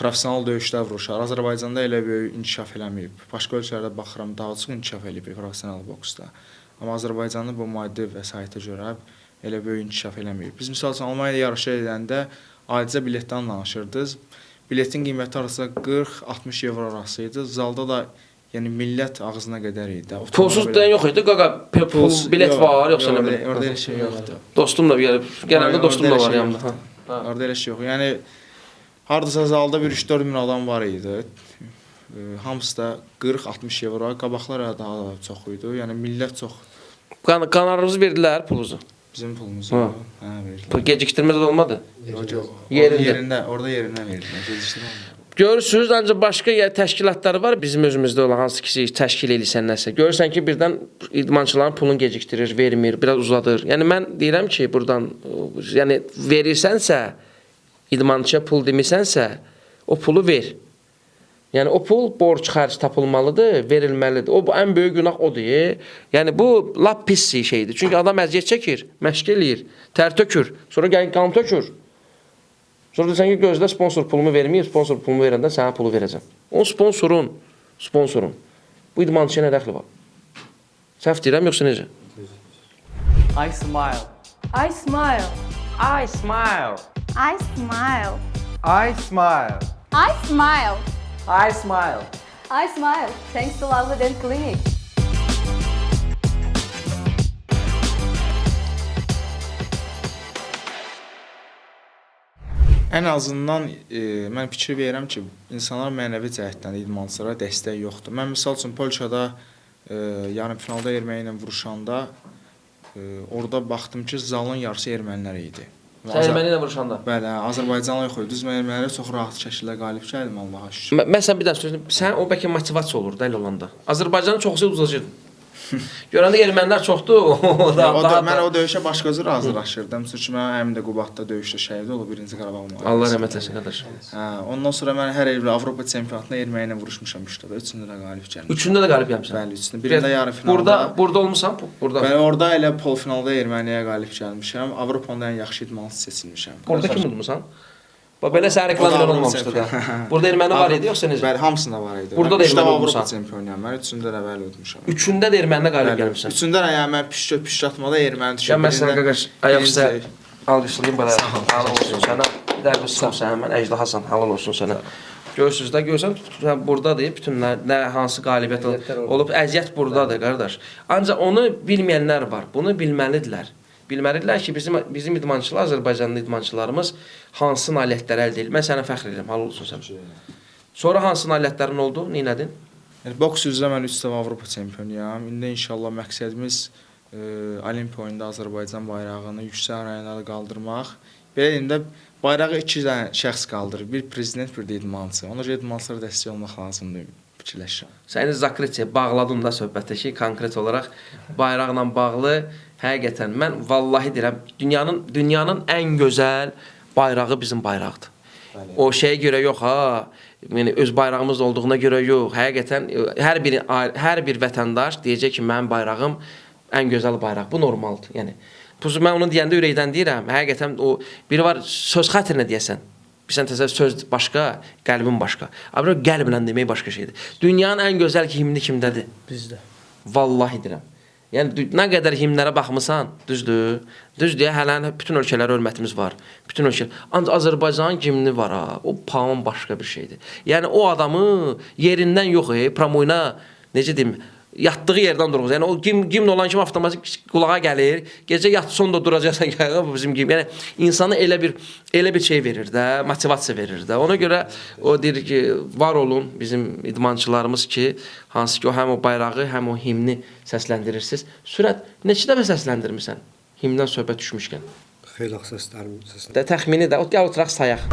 B: professional döyüşlər vuruşar. Azərbaycanda elə böyük inkişaf eləməyib. Başqa ölkələrdə baxıram, daha çox inkişaf eləyib professional boksda. Amma Azərbaycanda bu maddi vəsaitə görə elə böyük inkişaf eləməyib. Biz misal üçün Almaniyada yarışa edəndə adicə biletdən danışırdıq. Biletin qiyməti arası 40-60 evro arası idi. Zalda da yəni millət ağzına qədər idi.
A: Pulsuz da yox idi, qaqa. Bilet var, yoxsa nə bilim.
B: Orada elə şey yoxdur.
A: Dostum da gəlib. Genəldə dostum da var yanımda.
B: Orada elə şey yox. Yəni hardasa zalda bir 3-4 min adam var idi. Hamısı da 40-60 evro. Qabaqlar daha da çox idi. Yəni millət çox.
A: Qanarınızı verdilər pulunuzu.
B: Bizim pulumuzu verdilər.
A: Gecikdirmə də olmadı.
B: Yox. Orada yerindən verdilər. Gecikdirmə olmadı.
A: Görürsünüz, ancaq başqa təşkilatları var bizim özümüzdə olan, hansı ki təşkil edirsən nəsə. Görürsən ki, birdən idmançıların pulunu gecikdirir, vermir, biraz uzadır. Yəni mən deyirəm ki, buradan yəni verirsənsə, idmançıya pul demirsənsə, o pulu ver. Yəni o pul borc xərc tapılmalıdır, verilməlidir. O ən böyük günah odur. Yəni bu lap pis şeydir. Çünki adam əziyyət çəkir, məşq eləyir, tər tökür, sonra gəlir qan tökür. Sonra desən ki, gözlə sponsor pulumu verməyib, sponsor pulumu verəndə sənə pulu verəcəm. Onun sponsorun. Bu idmançıya nə dəxli var? Səhv deyirəm, yoxsa necə?
C: I smile.
I: I smile.
C: I smile.
I: I smile.
C: I smile.
I: I smile.
C: I smile.
I: I smile. Thanks to Lovely Dent Clinic.
B: Ən azından mən fikir verirəm ki, insanlar mənəvi cəhətdən idmançılara dəstək yoxdur. Mən misal üçün Polşada yarımfinalda erməni ilə vuruşanda orada baxdım ki, zalın yarısı ermənilər idi.
A: Sən erməni ilə vuruşanda.
B: Bəli, hə, Azərbaycanla yox idi. Düz mən ermənilərə çox rahat şəkildə qalib gəldim Allaha şükür.
A: Məsələn bir dənə sözüm, sən o bəlkə motivasiya olur da elə olanda. Azərbaycanın çoxsu udacaqdı. Görəndə ermənilər çoxdur.
B: Mən o döyüşə başqa cür hazırlaşırdım. Çünki mənim əmim də Qubadda döyüşdə şəhid olub 1-ci Qarabağ müharibəsi.
A: Allah rəhmət eləsin qardaş.
B: Hə, ondan sonra mən hər il Avropa çempionatında erməni ilə vuruşmuşam 3 dəfə. 3-ündə də qalib gəlmişəm.
A: Üçündə də qalib gəlmisən.
B: Bəli, 3-ündə. Birində yarı finalda.
A: Burada olmusan? Burada.
B: Bəli, orada elə polfinalda erməniyə qalib gəlmişəm. Avropanın ən yaxşı idmançısı seçilmişəm.
A: Orada kim udmusan? Belə səhər reklamlar olmamışdı da. Burada erməni var idi yoxsa necə?
B: Bəli, hamısında var idi.
A: Burada da erməni
B: Avropa
A: olmusan.
B: çempionuyam. Mən 3-ündə də əvvəl udmuşam.
A: Üçündə də erməninə qalib gəlmisən.
B: 3-ündə də yəni mən püşkatmada erməni düşüb.
A: Gəl mən sənə qaqaş ayaq üstə alqışlayım belə. Halal olsun sənə. Bir dəqiqə sağ sən, mən Əjdahasan. Halal olsun sənə. Görürsüz də, görsən burdadır. Bütün nə hansı qalibiyyət olub, əziyyət burdadır qardaş. Ancaq onu bilməyənlər var. Bunu bilməlidirlər. Bilməlidirlər ki, bizim idmançılar, Azərbaycanlı idmançılarımız hansı nailiyyətləri əldə edir. Mən sənə fəxr edirəm, halal olsun sən. Sonra hansı nailiyyətlərin oldu, neylədin?
B: Yəni, boks üzrə mən 3 dəfə Avropa çempionuyam. İndi inşallah məqsədimiz Olimpiya oyununda Azərbaycan bayrağını yüksək arenada qaldırmaq. Belə deyim də, bayrağı 2 dənə şəxs qaldırır. Bir prezident, bir də idmançı. Ona görə idmançılara dəstək olmaq lazımdır, fikirləşirəm.
A: Səni Zakritiyə bağladım da söhbətə ki, konkret olaraq bayraqla bağlı. Həqiqətən, mən vallahi deyirəm, dünyanın ən gözəl bayrağı bizim bayraqdır. O şeyə görə yox, ha, yəni öz bayrağımız olduğuna görə yox. Həqiqətən, hər bir vətəndaş deyəcək ki, mənim bayrağım ən gözəl bayraq. Bu normaldır. Yəni, mən onu deyəndə ürəkdən deyirəm, həqiqətən, biri var, söz xatirinə deyəsən. Bilsən, söz başqa, qəlbin başqa. Amma qəlblə demək başqa şeydir. Dünyanın ən gözəl himni kimdədir?
G: Bizdə.
A: Vallahi deyirəm. Yəni, nə qədər himnlərə baxmısan, düzdür? Düzdür, hələ bütün ölkələrə hörmətimiz var. Bütün ölkələr. Ancaq Azərbaycanın himni var, ha. O tamam başqa bir şeydir. Yəni, o adamı yerindən yox, promoyuna, necə deyim, yatdığı yerdən durğuz. Yəni, o gimn olan kimi avtomatik qulağa gəlir. Gecə yatsan da duracaqsan ki, bu bizim gimn. Yəni, insanı elə bir şey verir də, motivasiya verir də. Ona görə o deyir ki, var olun bizim idmançılarımız ki, hansı ki, o həm o bayrağı, həm o himni səsləndirirsiniz. Sürət, neçə dəfə səsləndirmirsən? Himdən söhbət düşmüşkən.
F: Xeyli səslərim.
A: Təxmini də, gəl oturaq sayaq.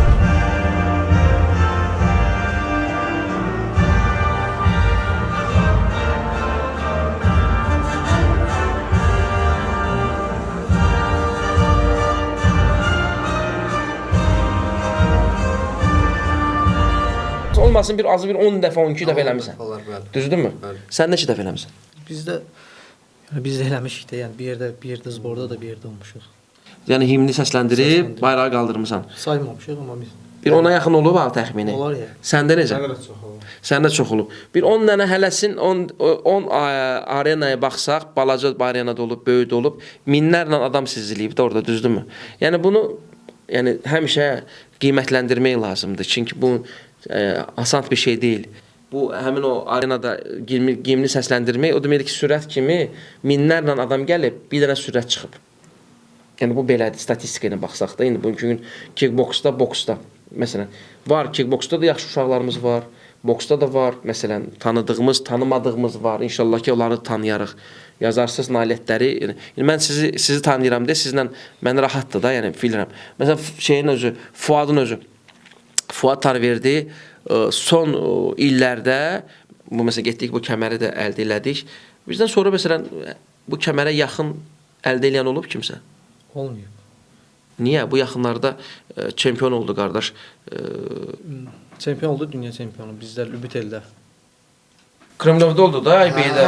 A: Olmasın bir azı bir 10 dəfə, 12 dəfə eləmisən. Düzdürmü? Sən neçə dəfə eləmisən?
G: Bizdə biz də eləmişik də, yəni bir yerdə zborda da bir yerdə olmuşuq.
A: Yəni himni səsləndirib bayrağı qaldırmısan.
G: Saymamışıq amma biz.
A: Bir 10-a yaxın olub ha təxmini.
G: Olar ya.
A: Səndə necə?
B: Məndə də çox olub.
A: Səndə çox olub. Bir 10 dənə hələsin 10 arenaya baxsaq, balaca arenada olub, böyük olub, minlərlə adam sizləyib də orada, düzdürmü? Yəni bunu həmişə qiymətləndirmək lazımdır. Çünki bu asan bir şey deyil. Bu həmin o arenada gimni səsləndirmək, o demək ki, sürət kimi minlərlə adam gəlib, bir dənə sürət çıxıb. Yəni bu belədir, statistika ilə baxsaq da. İndi bugün kickboksda, boksda məsələn var, kickboksda da yaxşı uşaqlarımız var, boksda da var, məsələn tanıdığımız, tanımadığımız var. İnşallah ki, onları tanıyarıq. Yazarsınız nailiyyətləri. Yəni mən sizi tanıyıram deyə sizlə mən rahatdır da, yəni bilirəm. Məsələn şeyin özü, Fuadın özü. Fuad Tarverdi son illərdə bu məsələn getdik, bu kəməri də əldə elədik. Bizdən sonra məsələn bu kəmərə yaxın əldə edən olub kimsə?
G: Olmayıb.
A: Niyə? Bu yaxınlarda çempion oldu qardaş.
G: Çempion oldu, dünya çempionu bizdə Lübiteldə.
A: Kremlovda oldu da IB'də.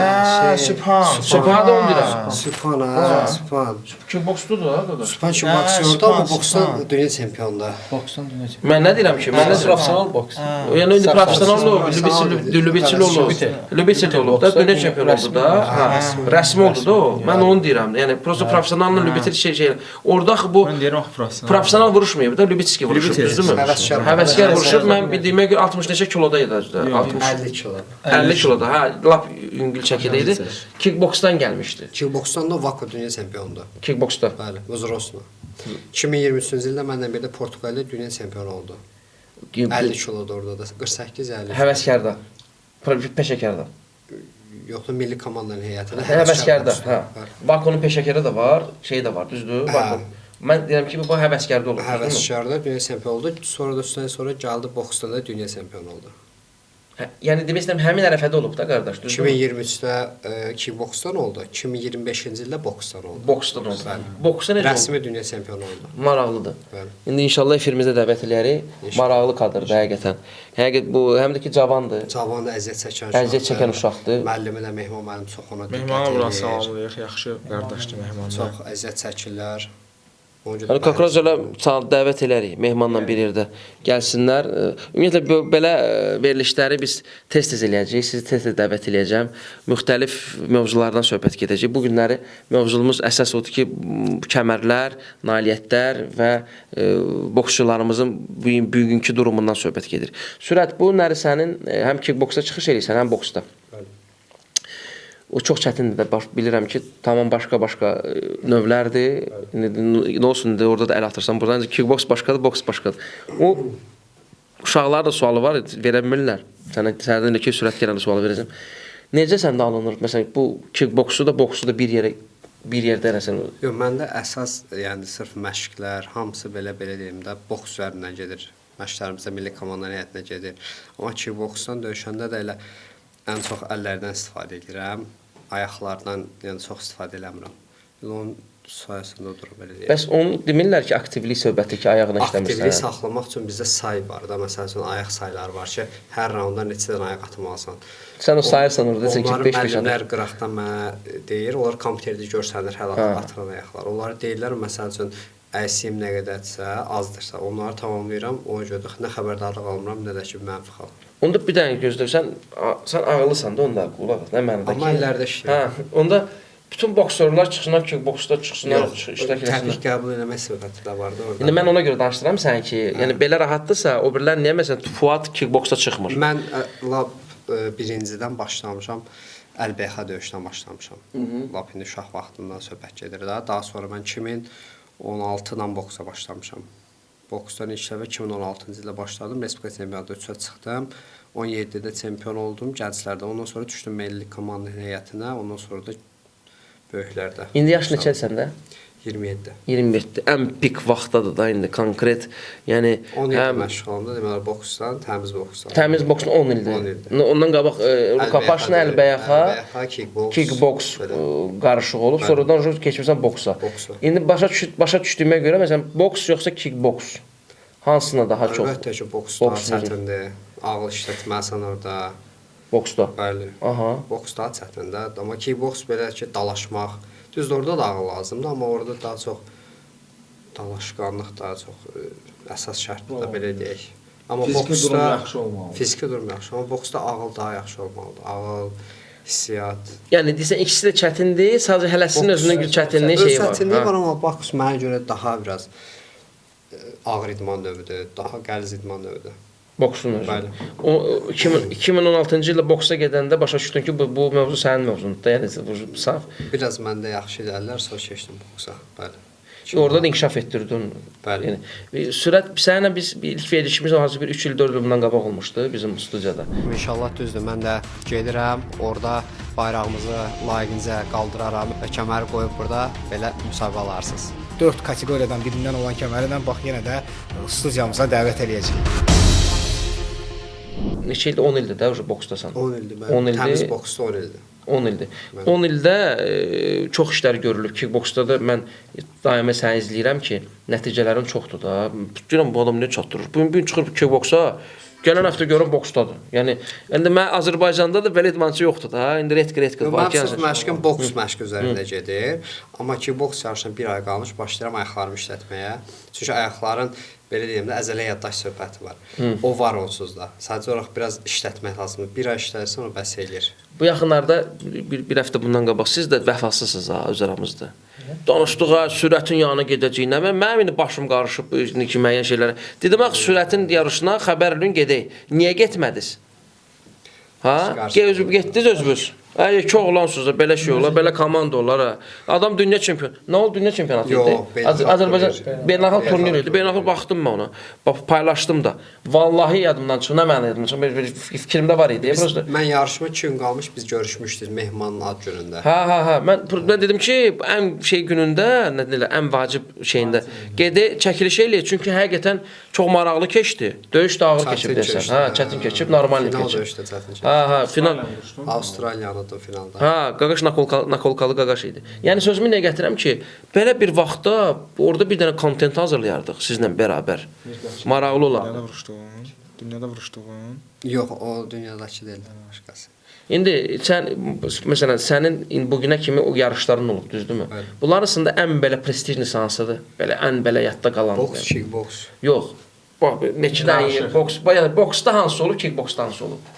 A: Sübhan da oldu da.
F: Sübhan.
A: Kickboksda da.
F: Sübhan ki, boksyorda, bu boksdan dünya çempionda.
G: Boksdan dünya çempionu.
A: Mən nə deyirəm ki, mən nə
G: Professional boks.
A: Yəni indi professional olub, Lübitel olub. Lübitel olub da, dünya çempionu oldu da. Rəsmi oldu da o. Mən onu deyirəm. Yəni prosta professionalla Lübitel şey. Orada bu
B: Mən deyirəm axı professional.
A: Professional vuruşmayıb da, Lübitski vuruşub, düzdürmü? Həvəskar vuruşub. Mən bildiyimə görə 60 neçə kiloda idi.
F: 50 kilo.
A: 50 kiloda. Hə, lap yüngül çəkidə idi. Kickboksdan gəlmişdi.
F: Kickboksdan da Vako dünya çempionudur.
A: Kickboksda.
F: Bəli, Uzrosla. 2023-cü ildə məndən bir də Portuqaliya dünya çempionu oldu. 50 kiloda orada da, 48-50.
A: Həvəskarda. Peşəkarda.
F: Yoxdur, milli komandanın heyətində.
A: Həvəskarda, hə. Vakonun peşəkarı da var, şey də var, düzdür? Mən deyirəm ki, bu həvəskarda olur.
F: Həvəskarda dünya çempionu oldu. Sonra da üstündən sonra gəldi boksda da dünya çempionu oldu.
A: Yəni demək istəyirəm həmin ərəfədə olub da qardaş, düzdür?
F: 2023-də kickboksdan oldu. 2025-ci ildə boksdan oldu.
A: Boksdan oldu.
F: Bəli.
A: Boksa necə oldu?
F: Rəsmi dünya çempionu oldu.
A: Maraqlıdır.
F: Bəli.
A: İndi inşallah efirimizdə dəvət eləyərik. Maraqlı kadrdır həqiqətən. Həqiqət bu həm də ki cavandır.
F: Cavan əziyyət çəkən uşaqdır.
A: Əziyyət çəkən uşaqdır.
F: Müəllimi də Mehman müəllim çox ona diqqət
B: Mehmana buran
F: edir.
B: salamlayıq, yaxşı qardaşdır Mehmanlar.
F: Çox əziyyət çəkirlər.
A: Yəni Kakraz elə dəvət elərik mehmanla bir yerdə gəlsinlər. Ümumiyyətlə belə verilişləri biz tez-tez eləyəcəyik. Sizi tez-tez dəvət eləyəcəm. Müxtəlif mövzulardan söhbət gedəcək. Bu günləri mövzumuz əsas odur ki, kəmərlər, nailiyyətlər və boksçularımızın bugünkü durumundan söhbət gedir. Sürət, bu günləri sənin həm kickboksa çıxış eləyirsən, həm boksda. O çox çətindir də, bilirəm ki, tamam başqa-başqa növlərdir. Nə olsun, orada da əl atırsan, buradan kickboks başqadır, boks başqadır. O uşaqlar da sualı var, verə bilmirlər. Sənə ki, sürət gələndə sualı verəcəm. Necə səndə alınır? Məsələn, bu kickboksu da, boksu da bir yerdə eləsən.
F: Yox, məndə əsas, yəni sırf məşqlər, hamısı belə deyim də, boks üzərindən gedir. Məşqlərimizdə milli komandanın heyətinə gedir. Amma kickboksdan döyüşəndə də elə ən çox əllərdən istifadə edirəm. Ayaqlardan yəni çox istifadə eləmirəm. Onun sayəsində oturum belə deyək.
A: Bəs onu demirlər ki, aktivlik söhbəti ki, ayağına işləmirsən.
F: Aktivlik saxlamaq üçün bizdə say var da. Məsəl üçün ayaq sayları var ki, hər raunda neçə dənə ayaq atmalısan.
A: Sən o sayırsan orada, desən ki, 5-5
F: Onların müəllimlər qıraqdan mənə deyir, onlar kompüterdə görsənir hər atılan ayaqlar. Onları deyirlər, məsəl üçün əysiyim nə qədərsə, azdırsa, onları tamamlayıram, ona görə nə xəbərdarlıq almıram, nə də ki, mənfi xal.
A: Onda bir dənə gözlə, sən ağıllısan da onda, qulaq, nə mənada ki?
F: Amma əllərdə işləyir.
A: Onda bütün boksörlər çıxsınlar ki, boksda çıxsınlar, iştirak
F: Təbii
A: etsinlər.
F: qəbul eləmək söhbəti də vardı orada.
A: İndi mən ona görə danışdıram sən ki, yəni belə rahatdırsa, o birilər niyə məsələn Fuad kickboksa çıxmır?
F: Mən lap birincidən başlamışam, əlbəyxa döyüşdən başlamışam. Lap indi uşaq vaxtından söhbət gedir də. Daha sonra mən 2016-dan boksa başlamışam. Boksdan ilk dəfə 2016-cı ildə başladım. Respublika çempionatında 3-ə çıxdım. 17-də çempion oldum gənclərdə. Ondan sonra düşdüm milli komanda heyətinə. Ondan sonra da böyüklərdə.
A: İndi yaş neçədir səndə?
F: 27.
A: 27. Ən pik vaxtdadır da indi konkret. Yəni
F: 10 il məşğul olanda deməli boksdan, təmiz boksdan.
A: Təmiz boksun 10 ildir. Ondan qabaq Rukapaşın əlbəyaxa, kickboks qarışıq olub, sonradan keçmirsən boksa. İndi başa düşdüyümə görə məsələn boks yoxsa kickboks hansına daha çox?
F: Əlbəttə ki, boks daha çətindir. Ağıl işlətməlisən orada.
A: Boksda.
F: Bəli.
A: Aha.
F: Boks daha çətindir. Amma kickboks belə ki, dalaşmaq. Düzdür, orada da ağıl lazımdır, amma orada daha çox dalaşqanlıq daha çox əsas şərtdir, belə deyək. Amma
B: fiziki durum yaxşı olmalıdır.
F: Fiziki durum yaxşı, amma boksda ağıl daha yaxşı olmalıdır. Ağıl, hissiyat.
A: Yəni desən ikisi də çətindir, sadəcə hələsinin özünün çətinliyi şeyi var.
F: Çətinliyi var, amma boks mənə görə daha biraz ağır idman növüdür, daha qəliz idman növüdür.
A: Boksun özü.
F: Bəli.
A: 2016-cı ildə boksa gedəndə başa düşdün ki, bu mövzu sənin mövzundur da, yəni bu saf.
F: Biraz məndə yaxşı irəlilər, sonra keçdim boksa. Bəli.
A: Orada da inkişaf etdirdin.
F: Bəli.
A: Yəni sürət səninlə biz ilk verilişimiz hazır bir 3 il 4 il bundan qabaq olmuşdu bizim studiyada.
F: İnşallah düzdür. Mən də gedirəm, orada bayrağımızı layiqincə qaldıraram və kəməri qoyub burada belə müsahibə alarsınız.
J: 4 kateqoriyadan birindən olan kəmərindən bax yenə də studiyamıza dəvət eləyəcəyik.
A: Neçə ildir? 10 ildir də boksdasan.
F: 10 ildir. Mən təmiz boksda 10 ildir.
A: 10 ildir. 10 ildə çox işlər görülüb. Kickboksda da mən daimə səni izləyirəm ki, nəticələrin çoxdur da. Deyirəm bu adam nə çatdırır? Bu gün çıxır kickboksa, gələn həftə görüm boksdadır. Yəni indi mən Azərbaycanda da belə idmançı yoxdur da. İndi retq var.
F: Mənim məşqim boks məşqi üzərində gedir. Amma kickboks yarışına 1 ay qalmış başlayıram ayaqlarımı işlətməyə. Çünki ayaqların belə deyim də əzələ yaddaş söhbəti var. O var onsuz da. Sadəcə olaraq biraz işlətmək lazımdır. 1 ay işlərsən o bəs eləyir.
A: Bu yaxınlarda bir həftə bundan qabaq siz də vəfasızsınız ha öz aramızda. Danışdıq ha, sürətin yanına gedəcəyinə. Mənim indi başım qarışıb bu müəyyən şeylərə. Dedim axı sürətin yarışına xəbər edin gedək. Niyə getmədiniz? Ha? Getdiniz özünüz. İki oğlansınız da belə şey olar, belə komanda olar ha. Adam dünya çempionu. Nə oldu dünya çempionatı idi?
F: Yox,
A: Azərbaycan beynəlxalq turnir idi. Beynəlxalq baxdım mən ona. Paylaşdım da. Vallahi yadımdan çıxdı, nə mənim yadımdan çıxdı. Bir fikrimdə var idi.
F: Mən yarışma 2 gün qalmış biz görüşmüşdük Mehmanın ad günündə.
A: Ha. Mən dedim ki, ən şey günündə, nə deyirlər, ən vacib şeyində çəkiliş eləyək. Çünki həqiqətən çox maraqlı keçdi. Döyüş də ağır keçib desən. Ha, çətin keçib, normal keçib.
F: Final döyüşdə çətin keçib.
A: Ha, final.
F: Avstraliyanın finalda.
A: Ha, Qaqaş nakolkalı Qaqaş idi. Yəni sözümü nə gətirəm ki, belə bir vaxtda orada bir dənə kontent hazırlayardıq sizlə bərabər. Maraqlı olar.
B: Dünyada vuruşduğun.
F: Yox, o dünyadakı deyil, başqası.
A: İndi sən məsələn sənin bu günə kimi o yarışların olub, düzdürmü? Bunların arasında ən belə prestijli hansıdır? Belə ən belə yadda qalan.
F: Boks, kickboks.
A: Yox. Bax, neçə dənə boks, yəni boksda hansı olub, kickboksda hansı olub?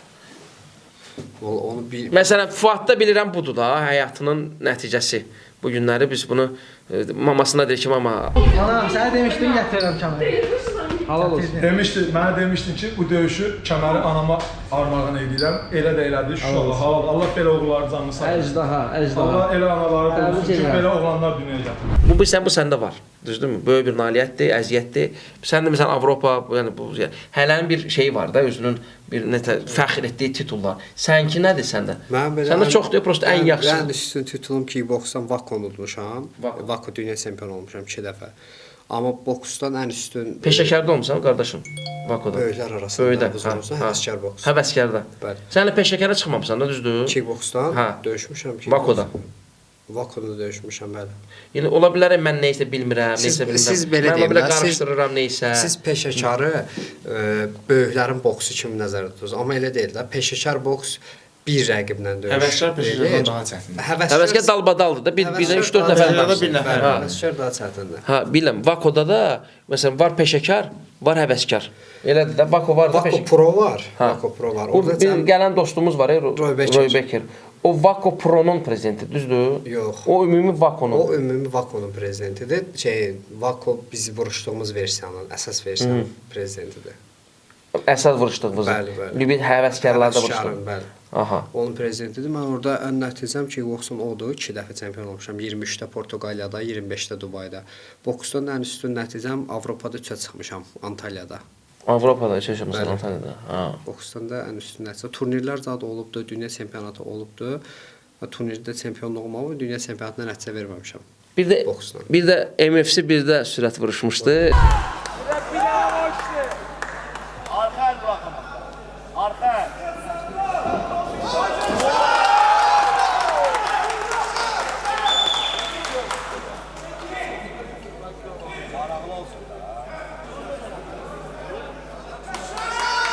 F: Onu bir
A: Məsələn, Fuadda bilirəm budur da, həyatının nəticəsi. Bu günləri biz bunu mamasına deyir ki, mama.
G: Ana, sənə demişdim gətirirəm kəməri. Halal olsun.
E: Mənə demişdin ki, bu döyüşü kəməri anama armağan edirəm. Elə də elədi. İnşallah. Allah belə oğulların canını sağ olsun.
G: Əcdaha.
E: Allah elə anaları qorusun ki, belə oğlanlar dünyaya gətirir.
A: Bu səndə var. Düzdürmü? Böyük bir nailiyyətdir, əziyyətdir. Sən də məsələn Avropa, yəni bu hələnin bir şey var da, özünün bir fəxr etdiyi titullar. Sənki nədir səndə? Səndə çoxdur, prosta ən yaxşı.
F: Ən üstün titulum kickboksdan Vakonu udmuşam. Vako dünya çempionu olmuşam 2 dəfə. Amma boksdan ən üstün
A: Peşəkarda olmusan qardaşım? Vakoda.
F: Böyüklər arasında uzunsan, həvəskar boks.
A: Həvəskarda.
F: Bəli.
A: Sən də peşəkara çıxmamısan da, düzdür?
F: Kickboksdan döyüşmüşəm ki.
A: Vakoda.
F: Vakoda döyüşmüşəm, bəli.
A: Yəni ola bilər mən nəyisə bilmirəm, nəyisə bilmirəm.
F: Siz belə deyim,
A: mən qarışdırıram nəyisə.
F: Siz peşəkarı böyüklərin boksu kimi nəzərdə tutursunuz. Amma elə deyil də. Peşəkar boks bir rəqiblə döyüş.
A: Həvəskar peşəkardan
B: daha çətindir.
A: Həvəskar dalbadaldır da. Birdən 3-4 nəfər
B: var. Bir nəfər.
F: Həvəskar daha çətindir.
A: Ha, biləm. Vakoda da məsələn var peşəkar, var həvəskar. Elədir də. Vako var da
F: Vako Pro var. Vako Pro var.
A: Orada bir gələn dostumuz var, Roy Becker. O Vako Pro'nun prezidenti, düzdür?
F: Yox.
A: O ümumi Vako'nun.
F: O ümumi Vako'nun prezidentidir. Vako biz vuruşduğumuz versiyanın, əsas versiyanın prezidentidir.
A: Əsas vuruşduğumuz.
F: Bəli.
A: Bir həvəskarlarda vuruşduq.
F: Bəli.
A: Aha.
F: Onun prezidentidir. Mən orada ən nəticəm ki, boksum odur. 2 dəfə çempion olmuşam. 23-də Portuqaliyada, 25-də Dubayda. Boksdan ən üstün nəticəm Avropada 3-ə çıxmışam Antalyada.
A: Avropada yaşamışsan Antalyada. Ha.
F: Boksdan da ən üstün nəticə. Turnirlər zadı olubdu, dünya çempionatı olubdu. Və turnirdə çempionluq olmağım, dünya çempionatına nəticə verməmişəm.
A: Bir də MFC bir də sürət vuruşmuşdu.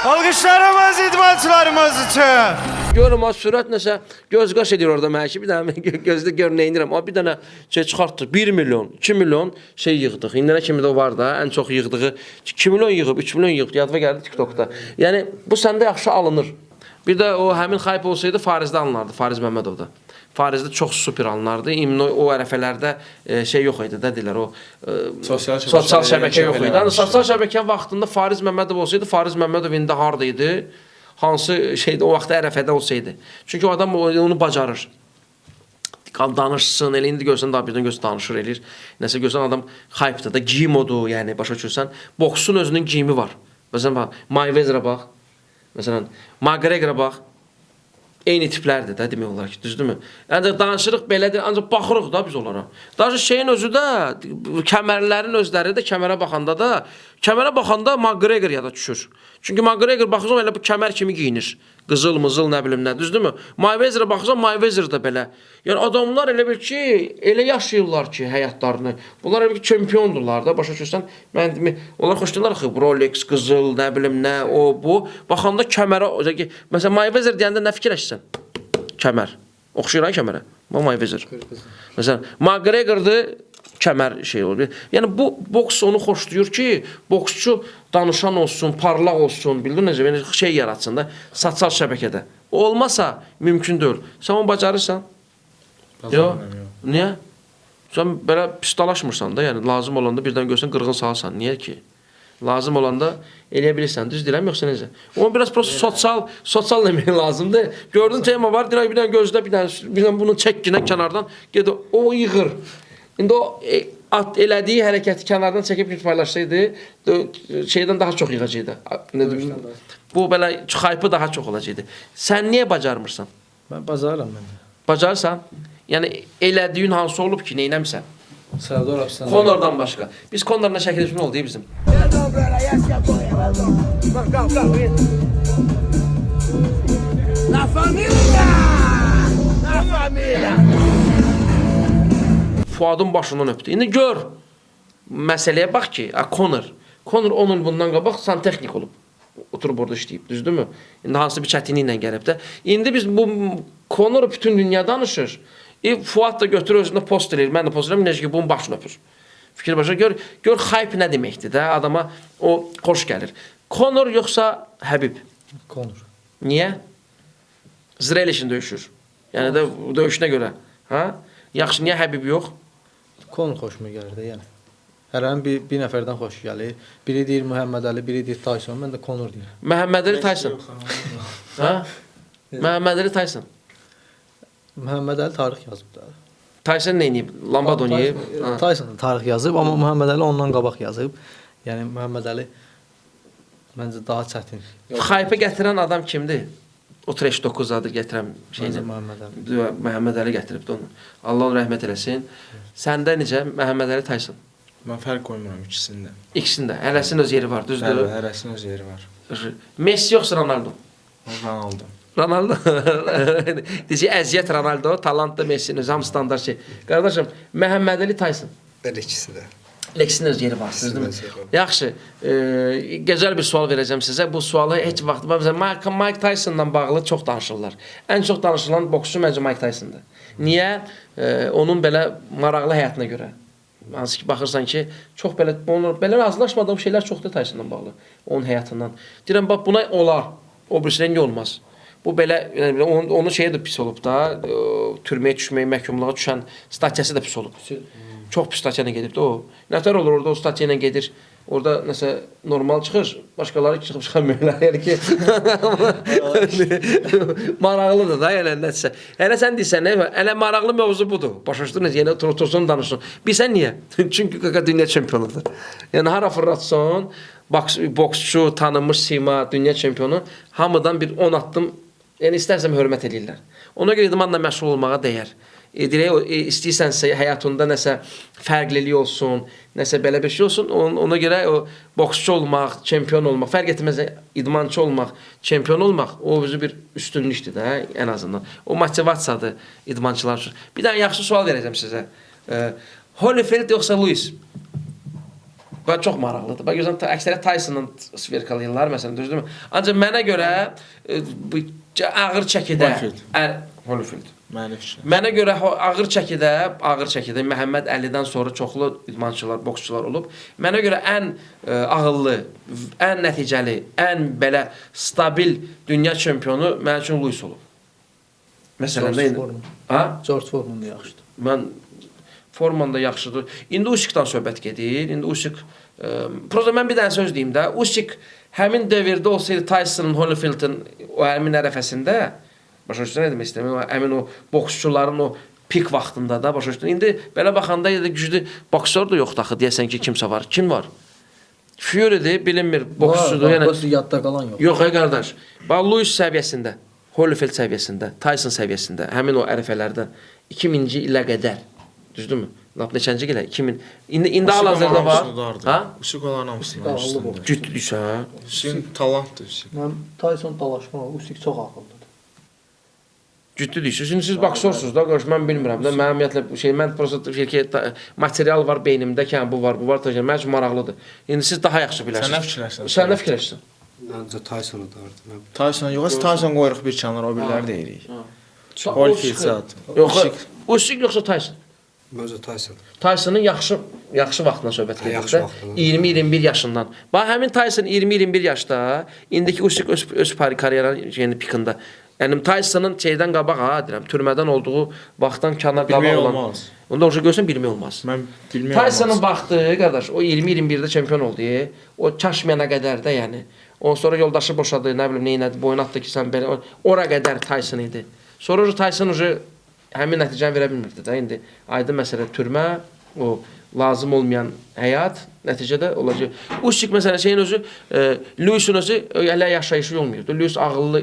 E: Alqışlarımız idmançılarımız üçün.
A: Görürüm o sürət nəsə göz qaş edir orada mənə ki, bir dənə gözdə gör nə edirəm. Bir dənə şey çıxartdıq, 1 milyon, 2 milyon şey yığdıq. İndənə kimi də var da, ən çox yığdığı 2 milyon yığıb, 3 milyon yığıb, yadıma gəldi TikTokda. Yəni bu səndə yaxşı alınır. Bir də o həmin hype olsaydı Farizdə alınardı, Fariz Məmmədovda. Farizdə çox super alınardı. O ərəfələrdə şey yox idi, də deyirlər, o sosial şəbəkə yox idi. Yəni sosial şəbəkə vaxtında Fariz Məmmədov olsaydı, Fariz Məmmədov indi harda idi? Hansı şeydə o vaxtda ərəfədə olsaydı. Çünki o adam onu bacarır. Danışsın, elə indi görsən daha birdən görsən danışır, eləyir. Nəsə görsən adam hype-da da geyim odur, yəni başa düşürsən. Boksun özünün geyimi var. Məsələn bax, Mayweather-ə bax. Məsələn, McGregor-a bax. Eyni tiplərdir də demək olar ki, düzdürmü? Ancaq danışırıq belədir, ancaq baxırıq da biz onlara. Daha şeyin özü də, kəmərlərin özləri də kəmərə baxanda McGregor yada düşür. Çünki McGregor baxırsan elə bu kəmər kimi giyinir. Qızıl, mızıl, nə bilim nə, düzdürmü? Mayweather-a baxırsan Mayweather da belə. Yəni adamlar elə bil ki, elə yaşayırlar ki həyatlarını. Bunlar elə bir çempiyondurlar da, başa düşürsən. Onlar xoşlayırlar ki, Rolex, qızıl, nə bilim nə, o, bu. Baxanda kəmərə, məsələn Mayweather deyəndə nə fikirləşirsən? Kəmər. Oxşayır ha kəmərə. Mayweather. Məsələn, McGregor'dır, kəmər şey olur. Yəni bu boks onu xoşlayır ki, boksçu danışan olsun, parlaq olsun, bildin necə? Yəni şey yaratsın da, sosial şəbəkədə. O olmasa mümkün deyil. Sən onu bacarırsan? Yox. Niyə? Sən belə pistalaşmırsan da, yəni lazım olanda birdən görsən qırğın salırsan. Niyə ki? Lazım olanda eləyə bilirsən. Düz deyirəm yoxsa necə? Onu biraz prosta sosial demək lazımdır. Gördün tema var, dirək bir dənə gözlə, bir dənə bunu çək ginə kənardan, ged o yığır. İndi o elədiyi hərəkəti kənardan çəkib paylaşsaydı, şeydən daha çox yığacaqdı. Bu belə xaypı daha çox olacaqdı. Sən niyə bacarmırsan?
G: Mən bacarıram mən.
A: Bacarsan? Yəni elədiyin hansı olub ki, neynəmsən?
G: Səudiyyə Ərəbistanı.
A: Konordan başqa. Biz Konorla şəkilləşmə oldu bizim. Fuadın başından öpdü. İndi gör, məsələyə bax ki, Conor 10 il bundan qabaq santexnik olub. Oturub orada işləyib, düzdürmü? İndi hansı bir çətinliklə gəlib də. İndi biz bu Conor bütün dünya danışır. Fuad da götürür özündə post eləyir. Mən də post eləyirəm, necə ki, bunun başını öpür. Fikir başa gör hype nə deməkdir də, adama o xoş gəlir. Conor yoxsa Həbib?
G: Conor.
A: Niyə? Zrelişin döyüşür. Yəni də döyüşünə görə. Ha? Yaxşı, niyə Həbib yox?
G: Conor xoşuma gəlir də, yəni. Hərənin bir nəfərdən xoş gəlir. Biri deyir Muhammed Ali, biri deyir Tyson. Mən də Conor deyirəm.
A: Muhammed Ali Tyson. Ha? Muhammed Ali Tyson.
G: Muhammed Ali tarix yazıb da.
A: Tyson nə edib? Lambad oynayıb.
G: Tyson tarix yazıb, amma Muhammed Ali ondan qabaq yazıb. Yəni Muhammed Ali məncə daha çətin.
A: Hype gətirən adam kimdir? O Trash 9 adı gətirən şeydir. Muhammed Ali gətiribdi onu. Allah onu rəhmət eləsin. Səndə necə? Muhammed Ali Tyson.
B: Mən fərq qoymuram ikisində.
A: İkisində. Hərəsinin öz yeri var, düzdür?
B: Bəli, hərəsinin öz yeri var.
A: Messi yoxsa Ronaldo?
B: Ronaldo.
A: Ronaldo. Deyəcək, əziyyət Ronaldo, talantlı Messi'nin özü, hamı standart şey. Qardaşım, Muhammed Ali Tyson.
F: Hər ikisi də.
A: İkisinin öz yeri var, düzdürmü? Yaxşı, gözəl bir sual verəcəm sizə. Bu sualı heç vaxt, Mike Tyson'la bağlı çox danışırlar. Ən çox danışılan boksçu məncə Mike Tyson'dır. Niyə? Onun belə maraqlı həyatına görə. Hansı ki, baxırsan ki, çox belə razılaşmadığım şeylər çoxdur Tyson'la bağlı. Onun həyatından. Deyirəm, bax, buna olar. O birisi rəngi olmaz. Bu belə, onun şeyi də pis olub da, türməyə düşməyə, məhkumluğa düşən statiyası da pis olub. Çox pis statiyana gedib də o. Nətər olur orada o statiyana gedir, orada nəsə normal çıxır, başqaları çıxıb çıxamıyorlar. Yəni ki, maraqlıdır da, yəni nəsə. Hələ sən deyirsən, hələ maraqlı mövzu budur. Başa düşdünüz, yəni otursun danışsın. Bilsən niyə? Çünki Qaka dünya çempionudur. Yəni hara fırlatsan, boksçu, tanınmış sima, dünya çempionu hamıdan bir 10 addım, yəni istərsəm hörmət edirlər. Ona görə idmanla məşğul olmağa dəyər. İstəyirsənsə həyatında nəsə fərqlilik olsun, nəsə belə bir şey olsun, ona görə o boksçu olmaq, çempion olmaq, fərq etməz, idmançı olmaq, çempion olmaq, o özü bir üstünlükdür də, ən azından. O motivasiyadır idmançılar üçün. Bir dənə yaxşı sual verəcəm sizə. Holyfield yoxsa Lewis? Bu çox maraqlıdır. Bax, görürsən, əksəriyyət Tyson'la sverkalayırlar, məsələn, düzdürmü? Ancaq mənə görə ağır çəkidə... Holyfield. Mənə görə ağır çəkidə Məhəmməd Əlidən sonra çoxlu idmançılar, boksçular olub. Mənə görə ən ağıllı, ən nəticəli, ən belə stabil dünya çempionu mənim üçün Lewis olub. Məsələn,
G: George Foreman da yaxşıdır.
A: Mən Foreman da yaxşıdır. İndi Usykdan söhbət gedir. İndi Usyk prosta mən bir dənə söz deyim də. Usyk həmin dövrdə olsaydı Tyson'ın, Holyfield'in o həmin ərəfəsində başa düşdün nə demək istəyirəm? Həmin o boksçuların o pik vaxtında da başa düşdün. İndi belə baxanda güclü boksör də yoxdur axı deyəsən ki, kimsə var. Kim var? Fury'dir, bilinmir, boksçudur.
G: Yəni yadda qalan yox.
A: Yox, qardaş. Bax Lewis səviyyəsində, Holyfield səviyyəsində, Tyson səviyyəsində, həmin o ərəfələrdə 2000-ci ilə qədər, düzdürmü? Lap neçənci ilə? 2000. İndi hal-hazırda var. Ha?
B: Usyk olan hamısından üstündə.
A: Ciddisən?
B: Usyk talantdır Usyk.
G: Mən Tyson dalaşma, Usyk çox ağıllıdır.
A: Ciddi deyirsiniz. Şimdi siz baksorsunuz da, qarşı mən bilmirəm də. Mənim ümumiyyətlə mən prosta material var beynimdə ki, bu var, mənim üçün maraqlıdır. İndi siz daha yaxşı bilərsiniz.
B: Sən nə fikirləşsən?
A: Sən nə fikirləşsən?
F: Məncə Tyson'u dardı.
B: Tyson yox, Tyson qoyuruq bir kənar, o birləri deyirik. Holyfield zat.
A: Yox, Usyk yoxsa Tyson?
F: Məncə Tyson.
A: Tyson'ın yaxşı vaxtından söhbət gedir də. 20-21 yaşından. Bax həmin Tyson 20-21 yaşda, indiki Usyk öz karyeranın yəni pikində Yəni Tyson'ın şeydən qabaq deyirəm, türmədən olduğu vaxtdan kənar
B: Bilmək
A: qabaq olan.
B: olmaz.
A: Onda o görsən bilmək olmaz.
B: Mən bilmirəm.
A: Tyson'ın vaxtı qardaş, o 20-21-də çempion oldu. O çaşmayana qədər də yəni. Ondan sonra yoldaşı boşadı, nə bilim, neynədi, boyun atdı ki, sən belə ora qədər Tyson idi. Sonra Tyson həmin nəticəni verə bilmirdi də. İndi aydın məsələ türmə, o lazım olmayan həyat nəticədə olacaq. Usyk məsələn şeyin özü, Lewis'in özü hələ yaşayışı olmuyordu. Lewis ağıllı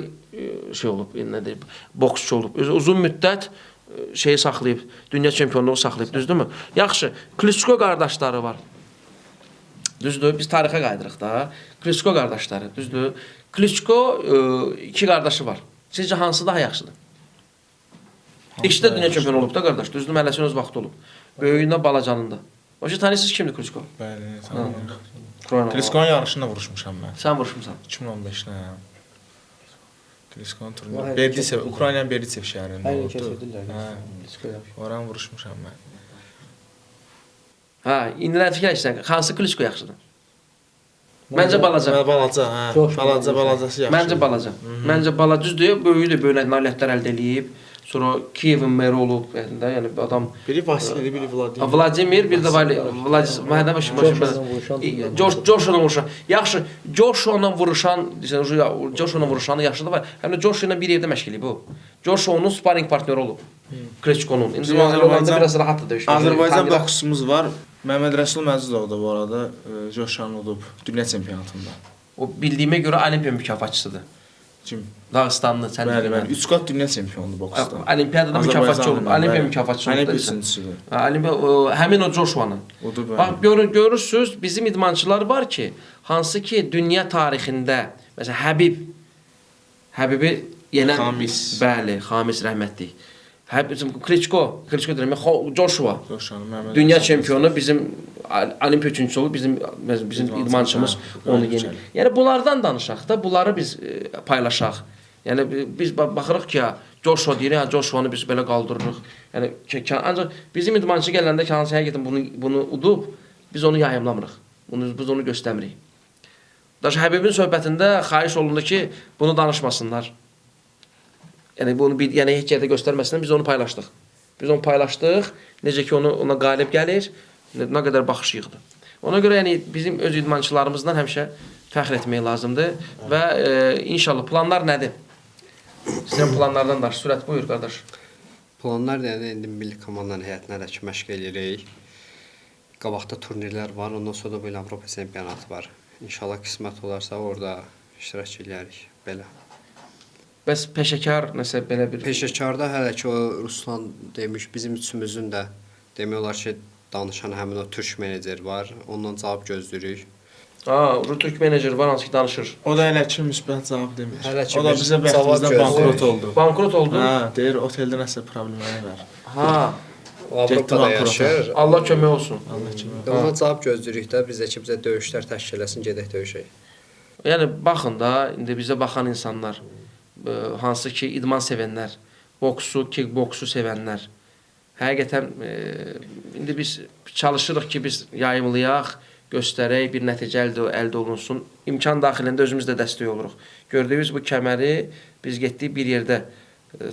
A: şey olub, nədir, boksçu olub. Uzun müddət şeyi saxlayıb, dünya çempionluğu saxlayıb, düzdürmü? Yaxşı, Klitschko qardaşları var. Düzdür, biz tarixə qayıdırıq da. Klitschko qardaşları, düzdür. Klitschko iki qardaşı var. Sizcə hansı daha yaxşıdır? İkisi də dünya çempionu olub da qardaş, düzdür, məlləsin öz vaxtı olub. Böyüyündə, balacanında. Başa tanıyırsınız kimdir Klitschko?
B: Bəli, tanıyırıq. Klitschko'nun yarışında vuruşmuşam mən.
A: Sən vuruşmusan.
B: 2015-də. Klitschko'nun turnuvası. Berdisev, Ukraynanın Berdisev şəhərində oldu.
G: Hər kesildirlər.
B: Oran vuruşmuşam mən.
A: Hə, indidən fikirləşsən, hansı Klitschko yaxşıdır? Məncə balaca.
B: Balaca, hə. Balacası yaxşı.
A: Məncə balaca. Məncə balaca düzdür, böyüdür, böyük nailiyyətlər əldə eləyib. Sonra Kiyevin meri olub, yəni adam
B: Biri Vasili, biri Vladimir.
A: Vladimir, bir də Vladimir, Joshua-la vuruşan. Yaxşı, Joshua-la vuruşan, Joshua-la vuruşanı yaxşıdır var. Həm də Joshua ilə bir yerdə məşq eləyib o. Joshua onun sparring partneri olub. Klitschko'nun. İndi olanda biraz rahatdır döyüşmək.
B: Azərbaycan boksçumuz var. Məhəmməd Rəsul Məzidov da bu arada Joshua-nı udub dünya çempionatında.
A: O bildiyimə görə Olimpiya mükafatçısıdır.
B: Kim?
A: Dağıstanlı, sən
B: Bəli, bəli. 3 qat dünya çempionu boksda.
A: Olimpiyadada mükafatçı olub. Olimpiya mükafatçısı olub.
B: Olimpiya üçüncüsüdür.
A: Həmin o Joshua'nın.
B: Odur
A: Bax, görürsüz, bizim idmançılar var ki, hansı ki, dünya tarixində, məsələn, Həbibi yenən...
B: Xamis.
A: Bəli, Xamis rəhmətli. Klitschko deyirəm, Joshua.
B: Dünya
A: çempionu bizim Olimpiya üçüncüsü olub, bizim idmançımız onu yenir. Yəni bunlardan danışaq da, bunları biz paylaşaq. Yəni biz baxırıq ki, Joshua deyir, Joshua'nı biz belə qaldırırıq. Yəni ancaq bizim idmançı gələndə ki, hansı həqiqətən bunu udub, biz onu yayımlamırıq. Biz onu göstərmirik. Daşı Həbibin söhbətində xahiş olundu ki, bunu danışmasınlar. Yəni bunu heç yerdə göstərməsindən biz onu paylaşdıq. Biz onu paylaşdıq, necə ki ona qalib gəlir, nə qədər baxış yığdı. Ona görə yəni bizim öz idmançılarımızdan həmişə fəxr etmək lazımdır və inşallah planlar nədir? Sizin planlardan da sürət buyur qardaş.
F: Planlar yəni indi milli komandanın heyətinə də ki məşq eləyirik. Qabaqda turnirlər var, ondan sonra da belə Avropa çempionatı var. İnşallah qismət olarsa orada iştirak edərik belə.
A: Bəs peşəkar nəsə belə bir
F: Peşəkarda hələ ki o Ruslan demiş, bizim üçümüzün də demək olar ki danışan həmin o türk menecer var. Ondan cavab gözləyirik.
A: Türk menecer var, hansı ki danışır.
B: O da hələ ki müsbət cavab demir.
F: O
B: da bizə bəxtimizdən bankrot oldu.
A: Bankrot oldu?
B: Hə, deyir oteldə nəsə problemləri var.
F: Avropada yaşayır.
A: Allah kömək olsun.
F: Ona cavab gözləyirik də, biz də ki bizə döyüşlər təşkil eləsin, gedək döyüşək.
A: Yəni baxın da, indi bizə baxan insanlar, hansı ki idman sevənlər, boksu, kickboksu sevənlər. Həqiqətən indi biz çalışırıq ki, biz yayımlayaq, göstərək, bir nəticə əldə olunsun. İmkan daxilində özümüz də dəstək oluruq. Gördüyünüz bu kəməri biz getdik bir yerdə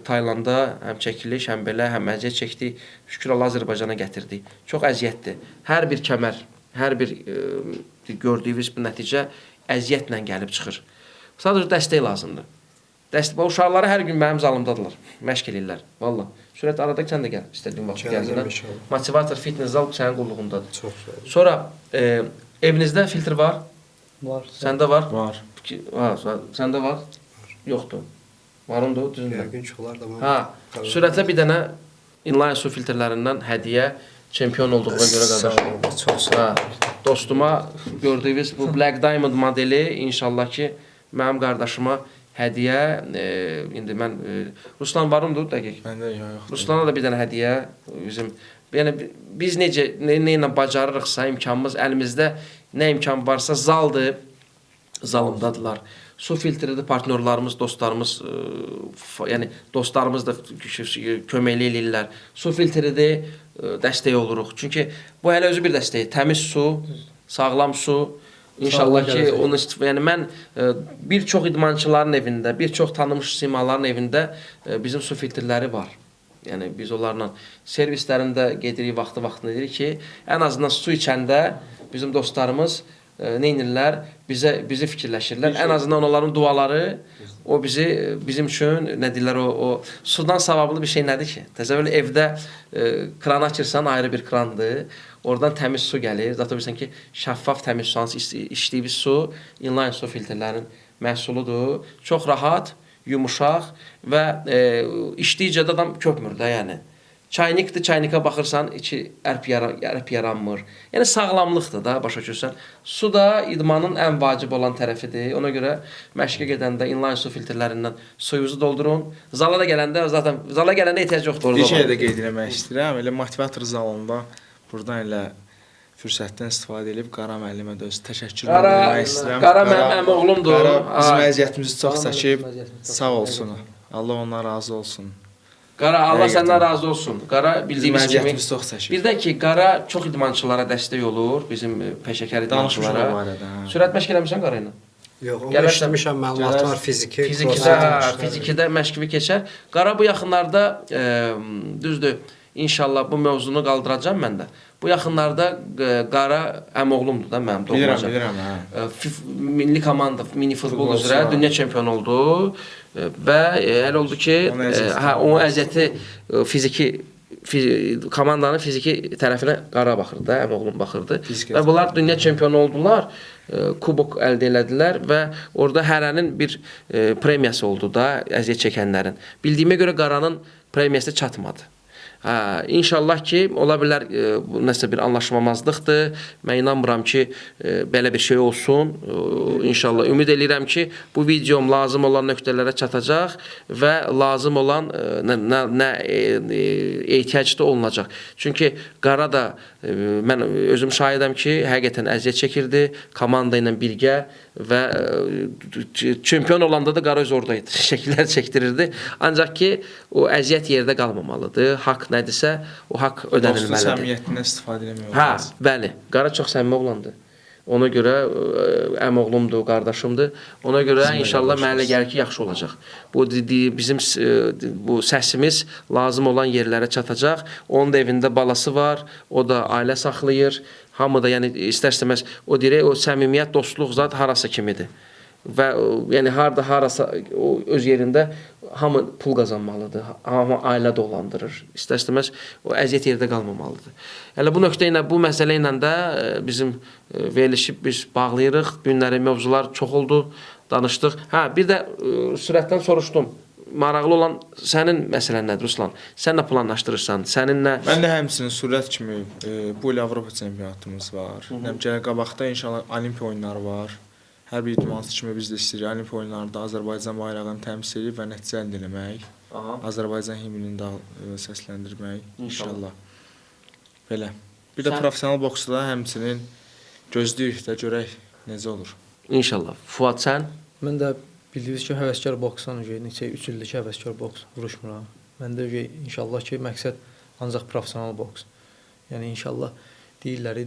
A: Taylanda həm çəkiliş, həm belə, həm əziyyət çəkdik. Şükür Allah Azərbaycana gətirdik. Çox əziyyətdir. Hər bir kəmər, hər bir gördüyünüz bu nəticə əziyyətlə gəlib çıxır. Sadəcə dəstək lazımdır. Uşaqları hər gün mənim zalımdadılar. Məşq eləyirlər. Valla. Sürət arada sən də gəl. İstədiyin vaxt gəlsən. Motivator fitness zal sənin qulluğundadır.
F: Çox sağ ol.
A: Sonra evinizdə filtr var?
G: Var.
A: Səndə var?
B: Var.
A: Səndə var? Yoxdur. Varındır, düzündür.
F: Yəqin ki, olar da.
A: Ha, sürətə bir dənə inline su filtrlərindən hədiyyə çempion olduğuna görə qardaş.
F: Çox sağ ol.
A: Dostuma gördüyünüz bu Black Diamond modeli inşallah ki mənim qardaşıma hədiyyə, indi mən Ruslan varımdır dəqiq.
B: Məndə yox.
A: Ruslana da bir dənə hədiyyə bizim. Yəni biz necə nə ilə bacarırıqsa, imkanımız əlimizdə nə imkan varsa zaldır. Zalımdadılar. Su filtridir, partnyorlarımız, dostlarımız, yəni dostlarımız da köməkli eləyirlər. Su filtridir, dəstək oluruq. Çünki bu hələ özü bir dəstək. Təmiz su, sağlam su, İnşallah ki
G: gələcək.
A: onu yəni mən bir çox idmançıların evində, bir çox tanınmış simaların evində bizim su filtrləri var. Yəni biz onlarla servislərində gedirik, vaxtı-vaxtında deyirik ki, ən azından su içəndə bizim dostlarımız nə edirlər? Bizi fikirləşirlər. Ən azından onların duaları o bizim üçün nə deyirlər o sudan savablı bir şey nədir ki? Təsəvvür evdə kranı açırsan ayrı bir krandır. Oradan təmiz su gəlir. Zaten bilirsən ki, şəffaf təmiz su, içdiyimiz su inline su filtrlərinin məhsuludur. Çox rahat, yumuşaq və içdikcə də adam köpmür də, yəni. Çaynikdir, çaynika baxırsan, içi ərp yaranmır. Yəni sağlamlıqdır da, başa düşürsən. Su da idmanın ən vacib olan tərəfidir. Ona görə məşqə gedəndə inline su filtrlərindən suyunuzu doldurun. Zala da gələndə, zaten zala gələndə ehtiyac yoxdur orada.
B: Bir şey də qeyd etmək istəyirəm. Elə motivator zalında buradan elə fürsətdən istifadə edib Qara müəllimə də öz təşəkkürümü bildirmək istəyirəm.
A: Qara mənim oğlumdur.
B: Qara bizim əziyyətimizi çox çəkib, sağ olsun. Allah ondan razı olsun.
A: Qara, Allah səndən razı olsun. Qara bildiyimiz kimi.
B: Əziyyətimiz çox çəkib.
A: Bir də ki, Qara çox idmançılara dəstək olur, bizim peşəkar idmançılara.
B: Danışmışam barədə.
A: Sürət məşq eləmirsən Qara ilə?
F: Yox, onu işləmişəm, məlumat var, fiziki.
A: Fizikidə məşqi keçər. Qara bu yaxınlarda düzdür, inşallah bu mövzunu qaldıracağam mən də. Bu yaxınlarda Qara əmoğlumdur da mənim doğulacaq.
B: Bilirəm, hə.
A: Milli komanda mini futbol üzrə dünya çempionu oldu və elə oldu ki, onun əziyyəti fiziki komandanın fiziki tərəfinə Qara baxırdı da, əmoğlum baxırdı. Və bunlar dünya çempionu oldular, kubok əldə elədilər və orada hərənin bir premiyası oldu da, əziyyət çəkənlərin. Bildiyimə görə Qaranın premiyası çatmadı. İnşallah ki, ola bilər nəsə bir anlaşmamazlıqdır. Mən inanmıram ki, belə bir şey olsun. İnşallah ümid edirəm ki, bu videom lazım olan nöqtələrə çatacaq və lazım olan nə ehtiyacda olunacaq. Çünki Qara da mən özüm şahidəm ki, həqiqətən əziyyət çəkirdi komanda ilə birgə və çempion olanda da Qara öz oradaydı. Şəkillər çəkdirirdi. Ancaq ki, o əziyyət yerdə qalmamalıdır. Haqq nədirsə, o haqq ödənilməlidir.
B: Dostluq səmiyyətindən istifadə etmək
A: Hə,
B: olmaz.
A: bəli. Qara çox səmimi oğlandır. Ona görə əmoğlumdur, qardaşımdır. Ona görə inşallah mənə elə gəlir ki, yaxşı olacaq. Bu bizim bu səsimiz lazım olan yerlərə çatacaq. Onun da evində balası var. O da ailə saxlayır. Hamı da yəni istər-istəməz o deyir, o səmimiyyət, dostluq zat harasa kimidir. Və yəni harasa o öz yerində hamı pul qazanmalıdır. Hamı ailə dolandırır. İstər-istəməz o əziyyət yerdə qalmamalıdır. Elə bu nöqtə ilə, bu məsələ ilə də bizim verilişi biz bağlayırıq. Günləri mövzular çox oldu, danışdıq. Hə, bir də sürətdən soruşdum. Maraqlı olan sənin məsələn nədir Ruslan? Sən nə planlaşdırırsan? Sənin nə?
B: Mən də həmçinin sürət kimi bu il Avropa çempionatımız var. Gələ qabaqda inşallah Olimpiya oyunları var. Hər bir idmançı kimi biz də istəyirik Olimpiya oyunlarında Azərbaycan bayrağını təmsil edib və nəticə əldə etmək. Azərbaycan himnini də səsləndirmək inşallah. Belə. Bir də professional boksda həmçinin gözləyirik də görək necə olur.
A: İnşallah. Fuad sən?
G: Mən də bildiyiniz ki, həvəskar boksdan neçə 3 ildir ki, həvəskar boks vuruşmuram. Məndə inşallah ki, məqsəd ancaq professional boks. Yəni inşallah deyirlər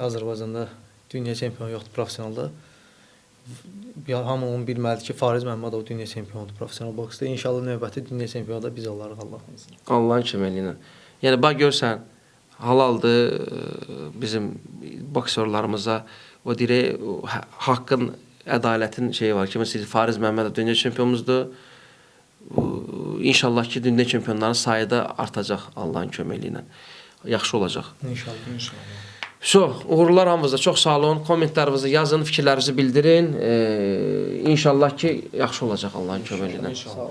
G: Azərbaycanda dünya çempionu yoxdur professionalda. Hamı onu bilməlidir ki, Fariz Məmmədov dünya çempionudur professional boksda. İnşallah növbəti dünya çempionu da biz olarıq Allahın izni.
A: Allahın köməyi ilə. Yəni bax görsən, halaldır bizim boksörlarımıza o deyir, haqqın, ədalətin şeyi var ki, məsələn Fariz Məmmədov dünya çempionumuzdur. İnşallah ki, dünya çempionların sayı da artacaq Allahın köməyi ilə. Yaxşı olacaq.
G: İnşallah.
A: Uğurlar hamınıza. Çox sağ olun. Kommentlərinizi yazın, fikirlərinizi bildirin. İnşallah ki, yaxşı olacaq Allahın köməyi ilə.
G: Sağ olun.